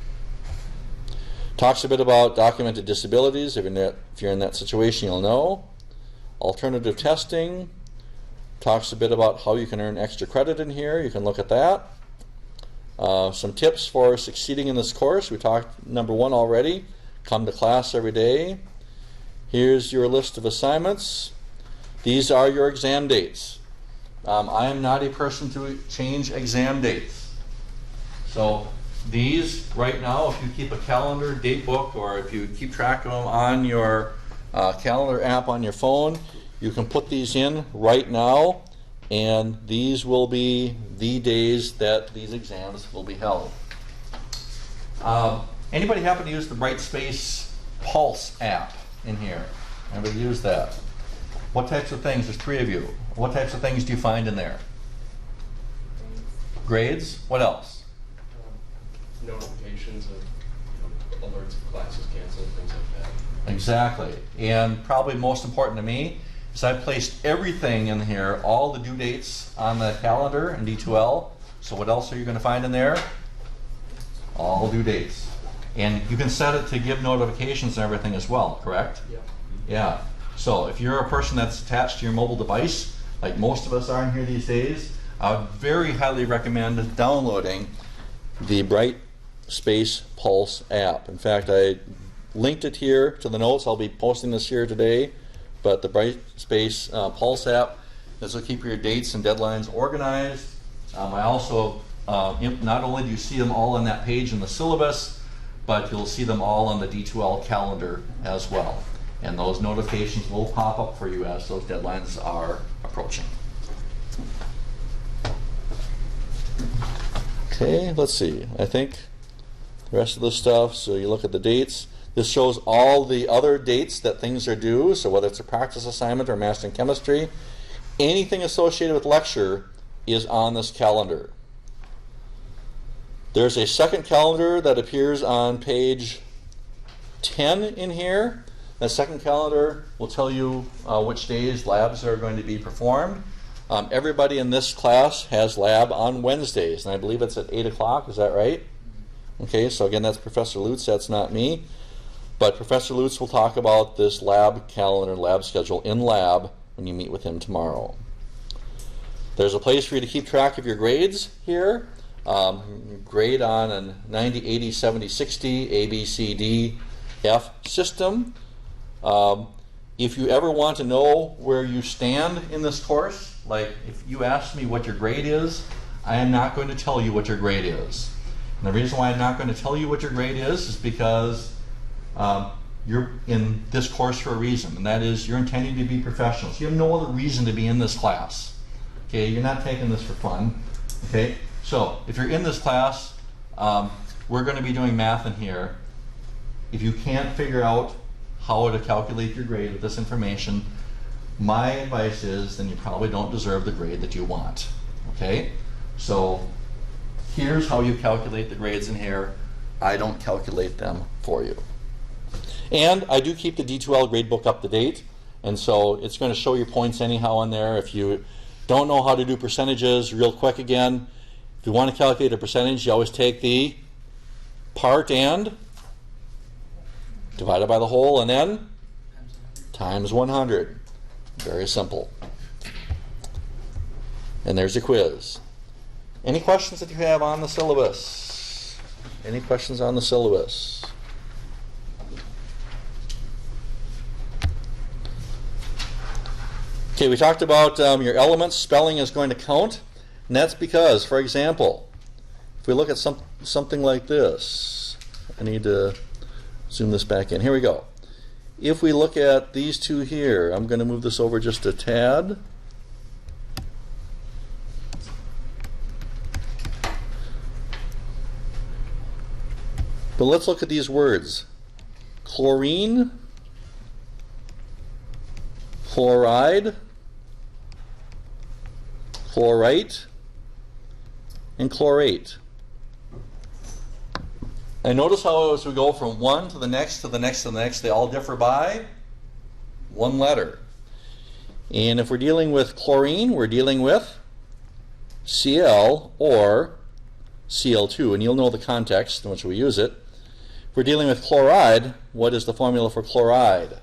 Talks a bit about documented disabilities. If you're in that situation, you'll know. Alternative testing. Talks a bit about how you can earn extra credit in here. You can look at that. Some tips for succeeding in this course. We talked number 1 already. Come to class every day. Here's your list of assignments. These are your exam dates. I am not a person to change exam dates. So these right now, if you keep a calendar, date book, or if you keep track of them on your calendar app on your phone, you can put these in right now, and these will be the days that these exams will be held. Anybody happen to use the Brightspace Pulse app in here? Anybody use that? What types of things? There's 3 of you. What types of things do you find in there? Grades? What else? Notifications of alerts of classes canceled, things like that. Exactly. And probably most important to me is I've placed everything in here, all the due dates on the calendar in D2L. So what else are you going to find in there? All due dates. And you can set it to give notifications and everything as well, correct? Yeah. Yeah. So if you're a person that's attached to your mobile device, like most of us are in here these days, I would very highly recommend downloading the Brightspace Pulse app. In fact, I linked it here to the notes. I'll be posting this here today. But the Brightspace Pulse app, this will keep your dates and deadlines organized. I also, not only do you see them all on that page in the syllabus, but you'll see them all on the D2L calendar as well. And those notifications will pop up for you as those deadlines are approaching. Okay, let's see. I think the rest of the stuff, so you look at the dates. This shows all the other dates that things are due, so whether it's a practice assignment or master in chemistry, anything associated with lecture is on this calendar. There's a second calendar that appears on page 10 in here. That second calendar will tell you which days labs are going to be performed. Everybody in this class has lab on Wednesdays, and I believe it's at 8 o'clock, is that right? Okay, so again, that's Professor Lutz, that's not me. But Professor Lutz will talk about this lab calendar, lab schedule in lab when you meet with him tomorrow. There's a place for you to keep track of your grades here. Grade on a 90, 80, 70, 60, A, B, C, D, F system. If you ever want to know where you stand in this course, like if you ask me what your grade is, I am not going to tell you what your grade is. And the reason why I'm not going to tell you what your grade is because you're in this course for a reason, and that is you're intending to be professionals. You have no other reason to be in this class. Okay, you're not taking this for fun. Okay, so if you're in this class, we're going to be doing math in here. If you can't figure out how to calculate your grade with this information, my advice is then you probably don't deserve the grade that you want. Okay? So here's how you calculate the grades in here. I don't calculate them for you. And I do keep the D2L gradebook up to date, and so it's going to show your points anyhow on there. If you don't know how to do percentages, real quick again, if you want to calculate a percentage, you always take the part and divided by the whole, and then times 100. Very simple. And there's your quiz. Any questions that you have on the syllabus? Any questions on the syllabus? Okay, we talked about your elements. Spelling is going to count. And that's because, for example, if we look at something like this, I need to zoom this back in. Here we go. If we look at these two here, I'm going to move this over just a tad. But let's look at these words. Chlorine, chloride, chlorite, and chlorate. And notice how as we go from one to the next to the next to the next, they all differ by one letter. And if we're dealing with chlorine, we're dealing with Cl or Cl2, and you'll know the context in which we use it. If we're dealing with chloride, what is the formula for chloride?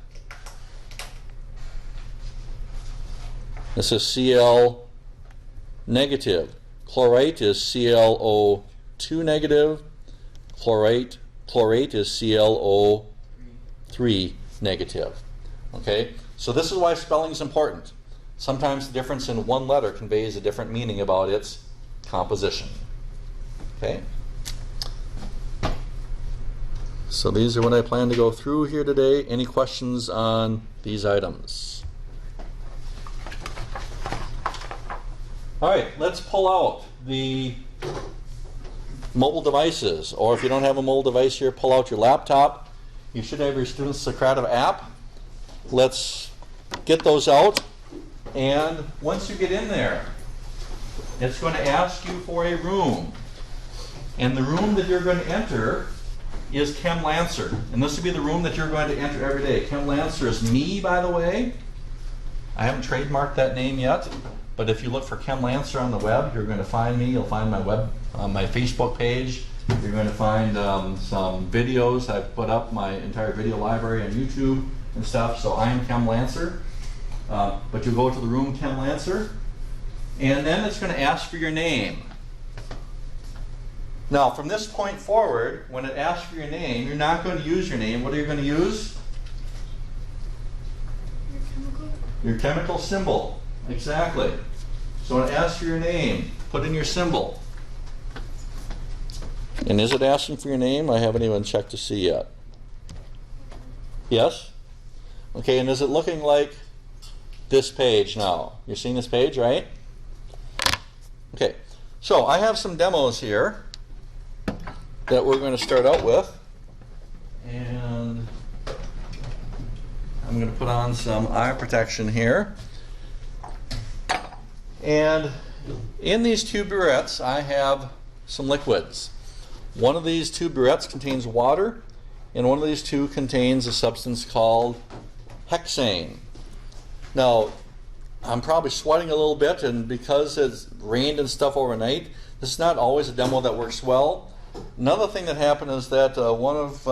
This is Cl negative. Chlorate is ClO2 negative. Chlorate is ClO3 negative. Okay? So this is why spelling is important. Sometimes the difference in one letter conveys a different meaning about its composition. Okay? So these are what I plan to go through here today. Any questions on these items? All right, let's pull out the mobile devices, or if you don't have a mobile device here, pull out your laptop. You should have your Student Socrative app. Let's get those out, and once you get in there, it's going to ask you for a room, and the room that you're going to enter is Chem Lancer, and this will be the room that you're going to enter every day. Chem Lancer is me, by the way. I haven't trademarked that name yet, but if you look for Chem Lancer on the web, you're going to find me. You'll find my my Facebook page. You're going to find some videos. I've put up my entire video library on YouTube and stuff. So I'm Chem Lancer. But you go to the room Chem Lancer, and then it's going to ask for your name. Now, from this point forward, when it asks for your name, you're not going to use your name. What are you going to use? Your chemical symbol. Exactly. So when it asks for your name, put in your symbol. And is it asking for your name? I haven't even checked to see yet. Yes? Okay, and is it looking like this page now? You're seeing this page, right? Okay, so I have some demos here that we're going to start out with. And I'm going to put on some eye protection here. And in these two burettes, I have some liquids. One of these two burettes contains water, and one of these two contains a substance called hexane. Now, I'm probably sweating a little bit, and because it's rained and stuff overnight, this is not always a demo that works well. Another thing that happened is that one of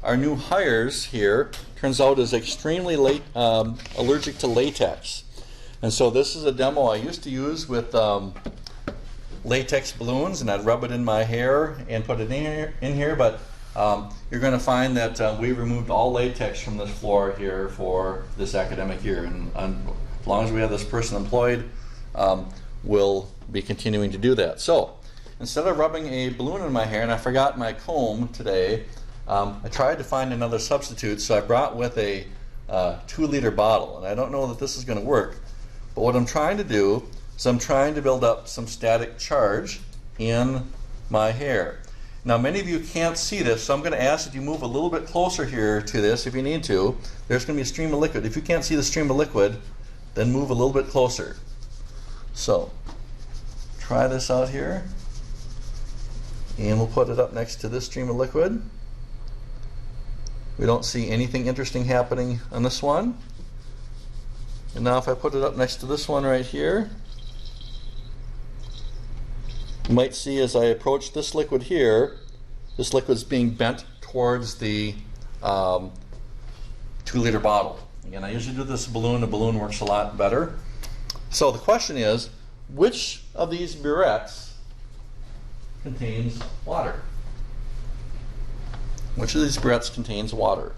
our new hires here turns out is extremely allergic to latex. And so this is a demo I used to use with latex balloons, and I'd rub it in my hair and put it in here, but you're going to find that we removed all latex from this floor here for this academic year, and as long as we have this person employed, we'll be continuing to do that. So instead of rubbing a balloon in my hair, and I forgot my comb today, I tried to find another substitute, so I brought with a 2-liter bottle, and I don't know that this is going to work. But what I'm trying to do is I'm trying to build up some static charge in my hair. Now, many of you can't see this, so I'm going to ask that you move a little bit closer here to this if you need to. There's going to be a stream of liquid. If you can't see the stream of liquid, then move a little bit closer. So try this out here, and we'll put it up next to this stream of liquid. We don't see anything interesting happening on this one. And now if I put it up next to this one right here, you might see as I approach this liquid here, this liquid's being bent towards the 2-liter bottle. Again, I usually do this balloon. The balloon works a lot better. So the question is, which of these burettes contains water? Which of these burettes contains water?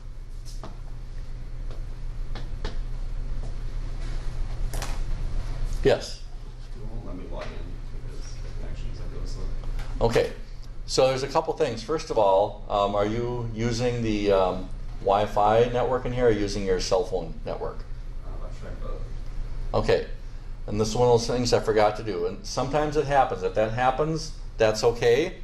Yes? It won't let me log in because the connections are so slow. Okay, so there's a couple things. First of all, are you using the Wi-Fi network in here, or using your cell phone network? I've tried both. Okay, and this is one of those things I forgot to do. And sometimes it happens. If that happens, that's okay.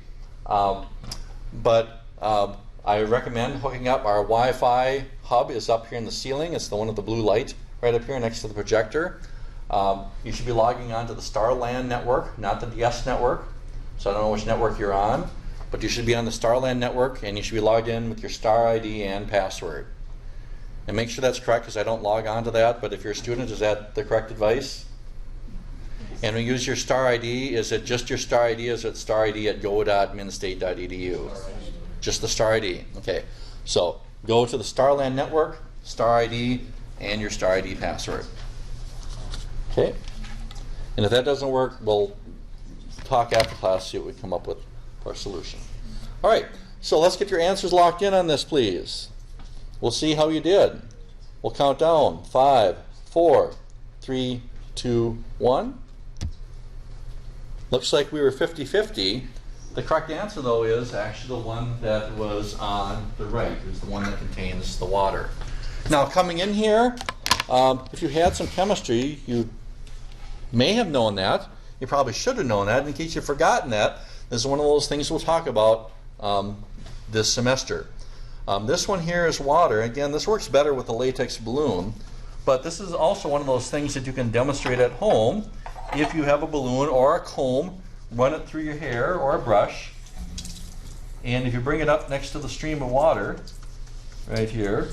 But I recommend hooking up. Our Wi-Fi hub is up here in the ceiling. It's the one with the blue light right up here next to the projector. You should be logging on to the StarLAN network, not the DS network. So I don't know which network you're on, but you should be on the StarLAN network, and you should be logged in with your Star ID and password. And make sure that's correct, because I don't log on to that. But if you're a student, is that the correct advice? And when you use your Star ID, is it just your Star ID, or is it Star ID at go.minstate.edu? Just the Star ID. Okay. So go to the StarLAN network, Star ID, and your Star ID password. Okay. And if that doesn't work, we'll talk after class, see what we come up with for a solution. All right. So let's get your answers locked in on this, please. We'll see how you did. We'll count down. 5, 4, 3, 2, 1. Looks like we were 50-50. The correct answer, though, is actually the one that was on the right. Is the one that contains the water. Now, coming in here, if you had some chemistry, you may have known that. You probably should have known that. In case you've forgotten that, this is one of those things we'll talk about this semester. This one here is water. Again, this works better with a latex balloon, but this is also one of those things that you can demonstrate at home. If you have a balloon or a comb, run it through your hair or a brush, and if you bring it up next to the stream of water, right here,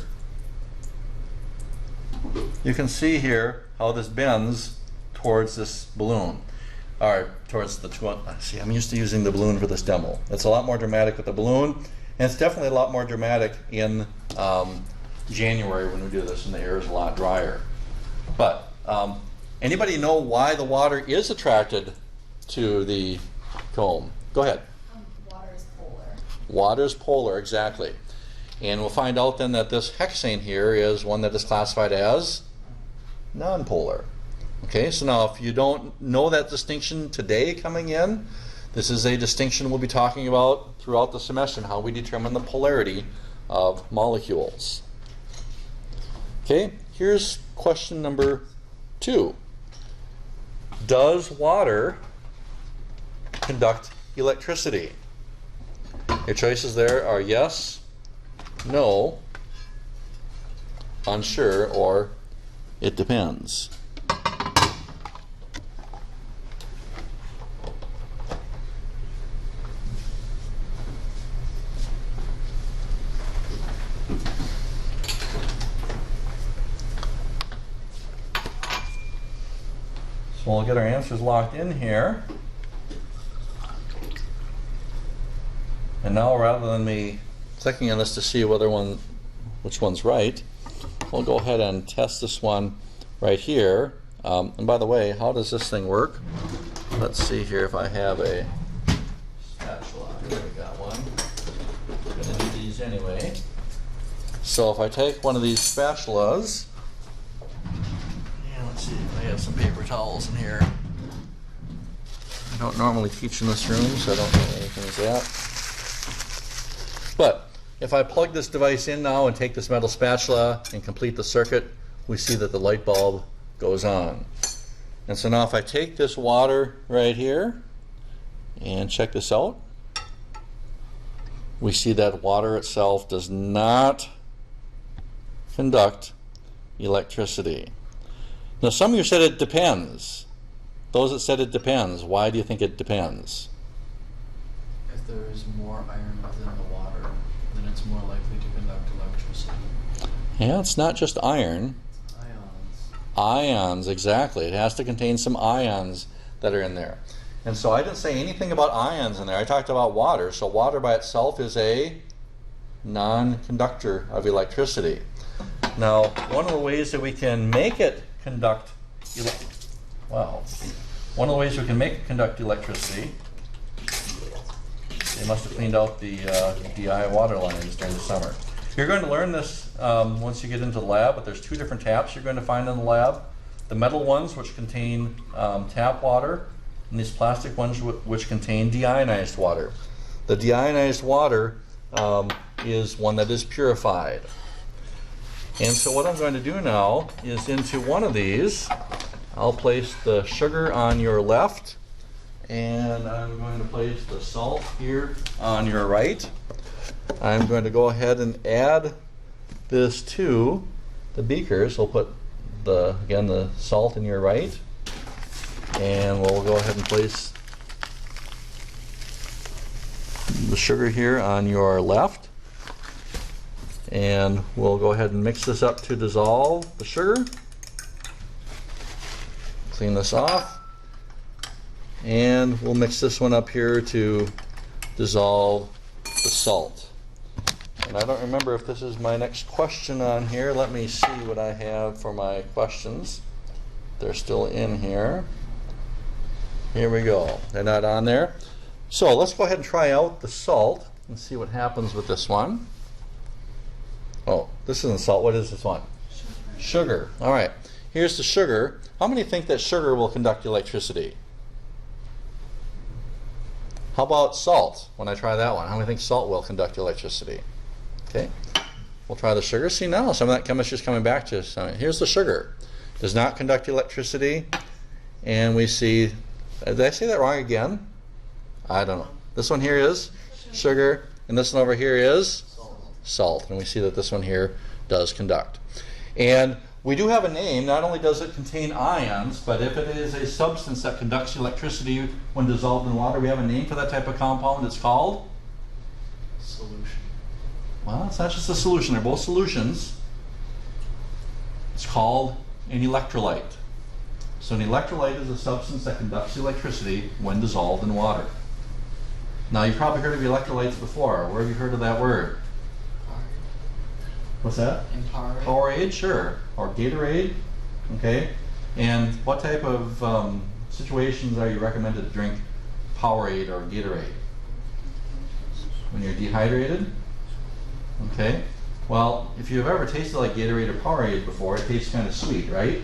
you can see here how this bends towards this balloon, or towards the see, I'm used to using the balloon for this demo. It's a lot more dramatic with the balloon, and it's definitely a lot more dramatic in January when we do this, and the air is a lot drier. But anybody know why the water is attracted to the comb? Go ahead. Water is polar. Water is polar, exactly. And we'll find out then that this hexane here is one that is classified as nonpolar. Okay, so now if you don't know that distinction today coming in, this is a distinction we'll be talking about throughout the semester and how we determine the polarity of molecules. Okay, here's question number 2. Does water conduct electricity? Your choices there are yes, no, unsure, or it depends. So we'll get our answers locked in here. And now, rather than me clicking on this to see which one's right, we'll go ahead and test this one right here. And by the way, how does this thing work? Let's see here if I have a spatula. Here we got one. I'm going to need these anyway. So if I take one of these spatulas, let's see if I have some paper towels in here. I don't normally teach in this room, so I don't know anything as that. But if I plug this device in now and take this metal spatula and complete the circuit, we see that the light bulb goes on. And so now if I take this water right here and check this out, we see that water itself does not conduct electricity. Now, some of you said it depends. Those that said it depends, why do you think it depends? If there is more iron within the water, then it's more likely to conduct electricity. Yeah, it's not just iron. Ions. Ions, exactly. It has to contain some ions that are in there. And so I didn't say anything about ions in there. I talked about water. So water by itself is a non-conductor of electricity. Now, one of the ways that we can make it conduct one of the ways we can make it conduct electricity, they must have cleaned out the DI water lines during the summer. You're going to learn this once you get into the lab, but there's two different taps you're going to find in the lab. The metal ones, which contain tap water, and these plastic ones which contain deionized water. The deionized water is one that is purified. And so what I'm going to do now is into one of these, I'll place the sugar on your left, and I'm going to place the salt here on your right. I'm going to go ahead and add this to the beakers. We'll put again the salt in your right, and we'll go ahead and place the sugar here on your left, and we'll go ahead and mix this up to dissolve the sugar. Clean this off, and we'll mix this one up here to dissolve the salt. And I don't remember if this is my next question on here. Let me see what I have for my questions. They're still in here. Here we go. They're not on there. So let's go ahead and try out the salt and see what happens with this one. Oh, this isn't salt. What is this one? Sugar. All right. Here's the sugar. How many think that sugar will conduct electricity? How about salt? When I try that one, how many think salt will conduct electricity? Okay. We'll try the sugar. See, now some of that chemistry is coming back to us. Here's the sugar. Does not conduct electricity. And we see, did I say that wrong again? I don't know. This one here is sugar, and this one over here is salt. And we see that this one here does conduct. And we do have a name. Not only does it contain ions, but if it is a substance that conducts electricity when dissolved in water, we have a name for that type of compound. It's called? Solution. Well, it's not just a solution. They're both solutions. It's called an electrolyte. So an electrolyte is a substance that conducts electricity when dissolved in water. Now, you've probably heard of electrolytes before. Where have you heard of that word? What's that? In Powerade. Powerade, sure. Or Gatorade, okay? And what type of situations are you recommended to drink Powerade or Gatorade? When you're dehydrated? Okay. Well, if you've ever tasted like Gatorade or Powerade before, it tastes kind of sweet, right?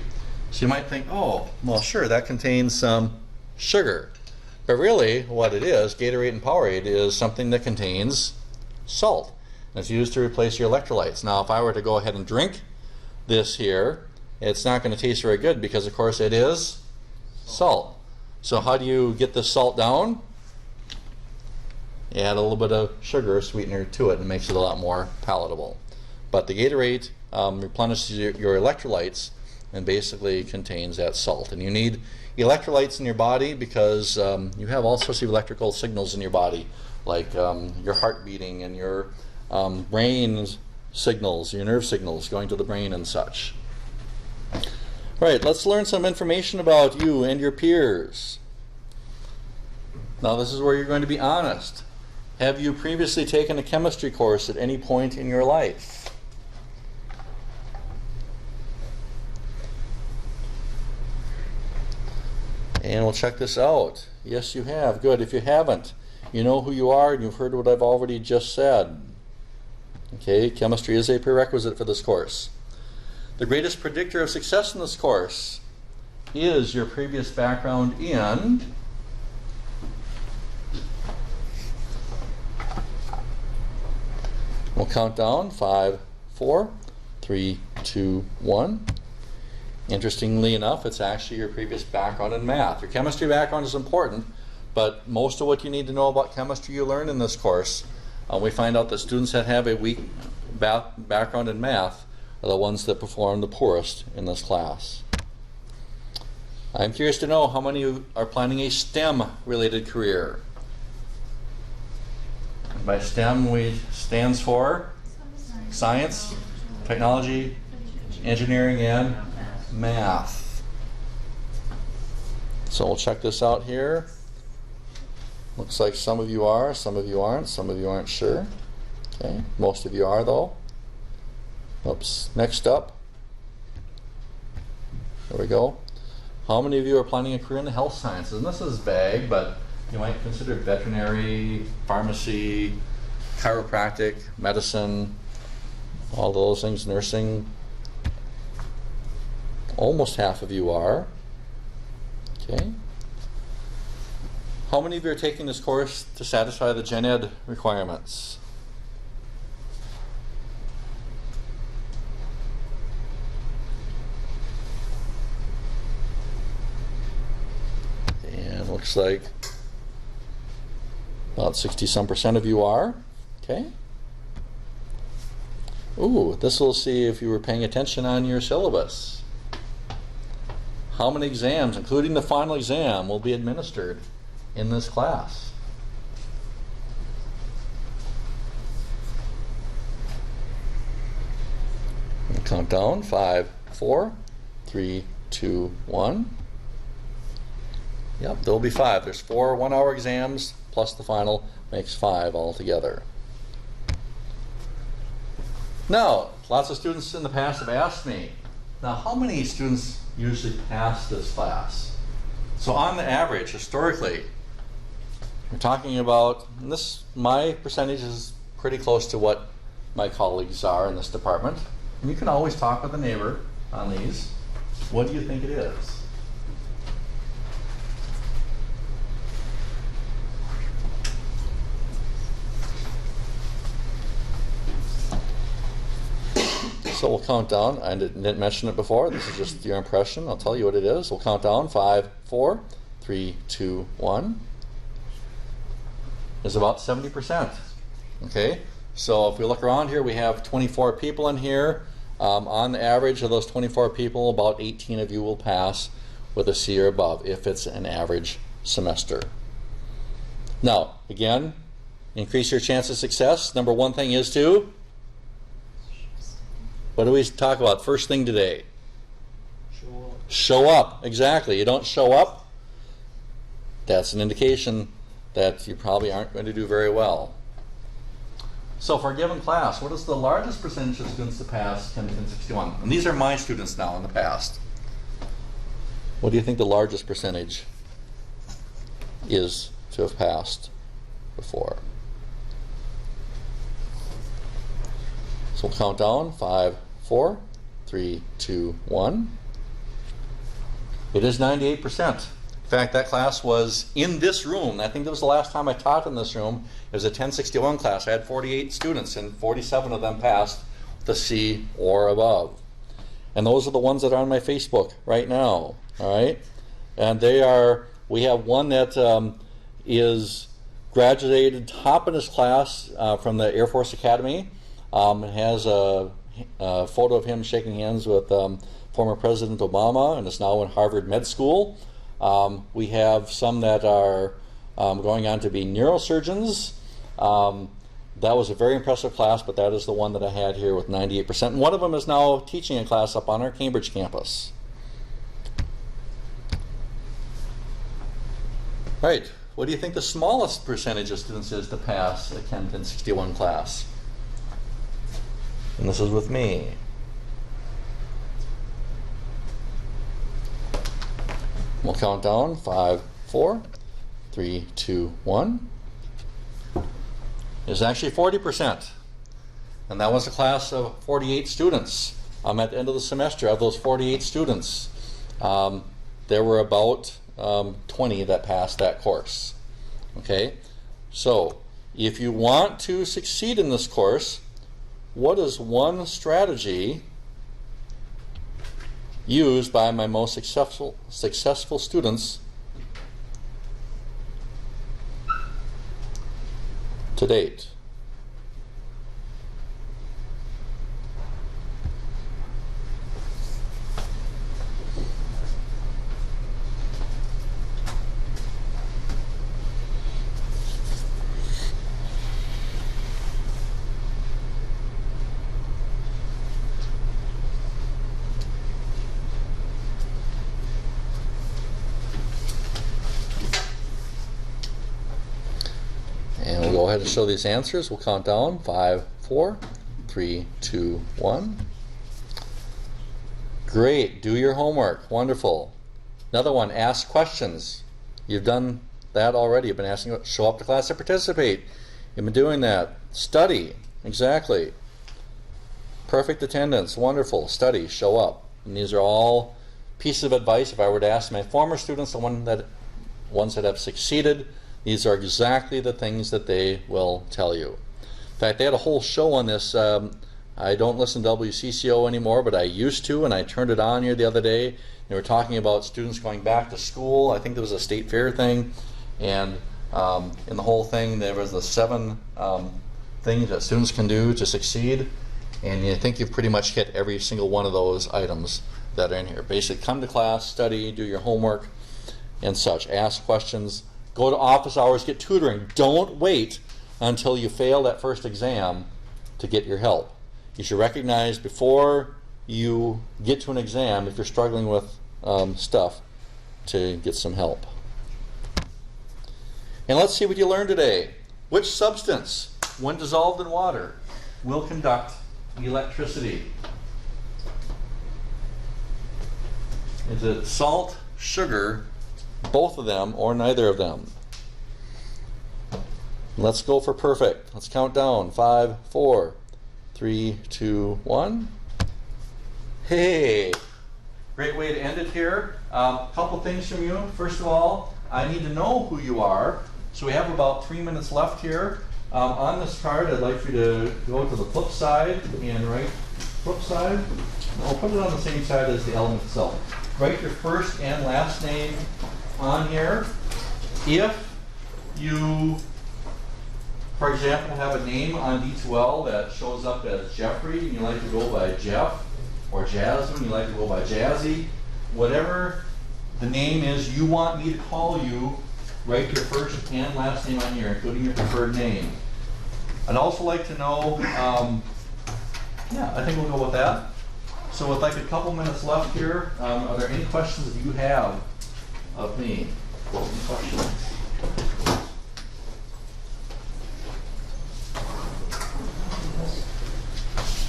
So you might think, oh, well, sure, that contains some sugar. But really, what it is, Gatorade and Powerade, is something that contains salt. And it's used to replace your electrolytes. Now, if I were to go ahead and drink this here, it's not going to taste very good because, of course, it is salt. So how do you get the salt down? You add a little bit of sugar sweetener to it and makes it a lot more palatable. But the Gatorade replenishes your electrolytes and basically contains that salt. And you need electrolytes in your body because you have all sorts of electrical signals in your body, like your heart beating and your brain signals, your nerve signals going to the brain and such. All right, let's learn some information about you and your peers. Now, this is where you're going to be honest. Have you previously taken a chemistry course at any point in your life? And we'll check this out. Yes, you have. Good. If you haven't, you know who you are and you've heard what I've already just said. Okay, chemistry is a prerequisite for this course. The greatest predictor of success in this course is your previous background in we'll count down 5, 4, 3, 2, 1. Interestingly enough, it's actually your previous background in math. Your chemistry background is important, but most of what you need to know about chemistry you learn in this course. We find out that students that have a weak background in math are the ones that perform the poorest in this class. I'm curious to know how many of you are planning a STEM-related career. By STEM, we stands for science, technology, engineering, and math. So we'll check this out here. Looks like some of you are, some of you aren't, some of you aren't sure. Okay, most of you are though. Oops, next up. There we go. How many of you are planning a career in the health sciences? And this is vague, but you might consider veterinary, pharmacy, chiropractic, medicine, all those things, nursing. Almost half of you are. Okay. How many of you are taking this course to satisfy the Gen Ed requirements? And looks like about 60-some% of you are. Okay. Ooh, this will see if you were paying attention on your syllabus. How many exams, including the final exam, will be administered in this class? We'll count down. 5, 4, 3, 2, 1. Yep, there will be 5. There's 4 one-hour exams plus the final makes 5 altogether. Now, lots of students in the past have asked me, now how many students usually pass this class? So on the average, historically, we're talking about, and this, my percentage is pretty close to what my colleagues are in this department. And you can always talk with a neighbor on these. What do you think it is? So we'll count down. I didn't mention it before. This is just your impression. I'll tell you what it is. We'll count down. 5, 4, 3, 2, 1. Is about 70%. Okay? So if we look around here, we have 24 people in here. On the average of those 24 people, about 18 of you will pass with a C or above if it's an average semester. Now, again, increase your chance of success. Number one thing is to... What do we talk about first thing today? Show up. Show up. Exactly. You don't show up, that's an indication that you probably aren't going to do very well. So for a given class, what is the largest percentage of students to pass Chem 1061? And these are my students now in the past. What do you think the largest percentage is to have passed before? So we'll count down. 5, 4, 3, 2, 1. It is 98%. In fact, that class was in this room. I think that was the last time I taught in this room. It was a 1061 class. I had 48 students, and 47 of them passed with a C or above. And those are the ones that are on my Facebook right now. All right, and they are. We have one that is graduated top in his class from the Air Force Academy. It has a photo of him shaking hands with former President Obama, and is now in Harvard Med School. We have some that are going on to be neurosurgeons. That was a very impressive class, but that is the one that I had here with 98%. And one of them is now teaching a class up on our Cambridge campus. Right, what do you think the smallest percentage of students is to pass a Chem 1061 class? And this is with me. We'll count down. 5, 4, 3, 2, 1. It's actually 40%. And that was a class of 48 students. At the end of the semester, of those 48 students, there were about 20 that passed that course. Okay? So, if you want to succeed in this course, what is one strategy used by my most successful students to date? go ahead and show these answers. We'll count down. 5, 4, 3, 2, 1. Great. Do your homework. Wonderful. Another one, ask questions. You've done that already. You've been asking, show up to class and participate. You've been doing that. Study. Exactly. Perfect attendance. Wonderful. Study. Show up. And these are all pieces of advice. If I were to ask my former students, the ones that have succeeded, these are exactly the things that they will tell you. In fact, they had a whole show on this. I don't listen to WCCO anymore, but I used to, and I turned it on here the other day. They were talking about students going back to school. I think there was a state fair thing, and in the whole thing there was the 7 things that students can do to succeed, and I think you've pretty much hit every single one of those items that are in here. Basically, come to class, study, do your homework, and such. Ask questions, go to office hours, get tutoring. Don't wait until you fail that first exam to get your help. You should recognize before you get to an exam, if you're struggling with stuff, to get some help. And let's see what you learned today. Which substance, when dissolved in water, will conduct electricity? Is it salt, sugar, both of them, or neither of them? Let's go for perfect. Let's count down. 5, 4, 3, 2, 1. Hey! Great way to end it here. Couple things from you. First of all, I need to know who you are. So we have about 3 minutes left here. On this card, I'd like for you to go to the flip side and write flip side. I'll put it on the same side as the element itself. Write your first and last name on here. If you, for example, have a name on D2L that shows up as Jeffrey and you like to go by Jeff, or Jasmine, you like to go by Jazzy, whatever the name is you want me to call you, write your first and last name on here, including your preferred name. I'd also like to know, yeah, I think we'll go with that. So with like a couple minutes left here, are there any questions that you have of me? Any questions?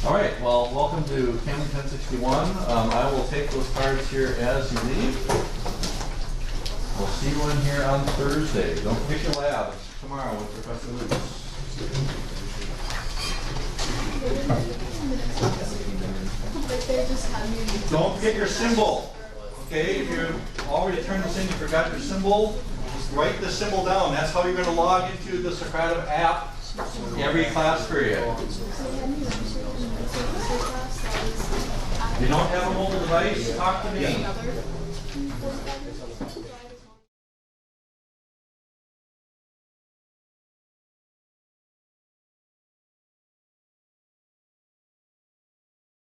All right, well, welcome to Chem 1061. I will take those cards here as you leave. We'll see you in here on Thursday. Don't forget your lab. It's tomorrow with Professor Lucas. Don't forget your symbol. Okay, if you already turned this in, you forgot your symbol, just write the symbol down. That's how you're going to log into the Socrative app every class period. If you don't have a mobile device, talk to me.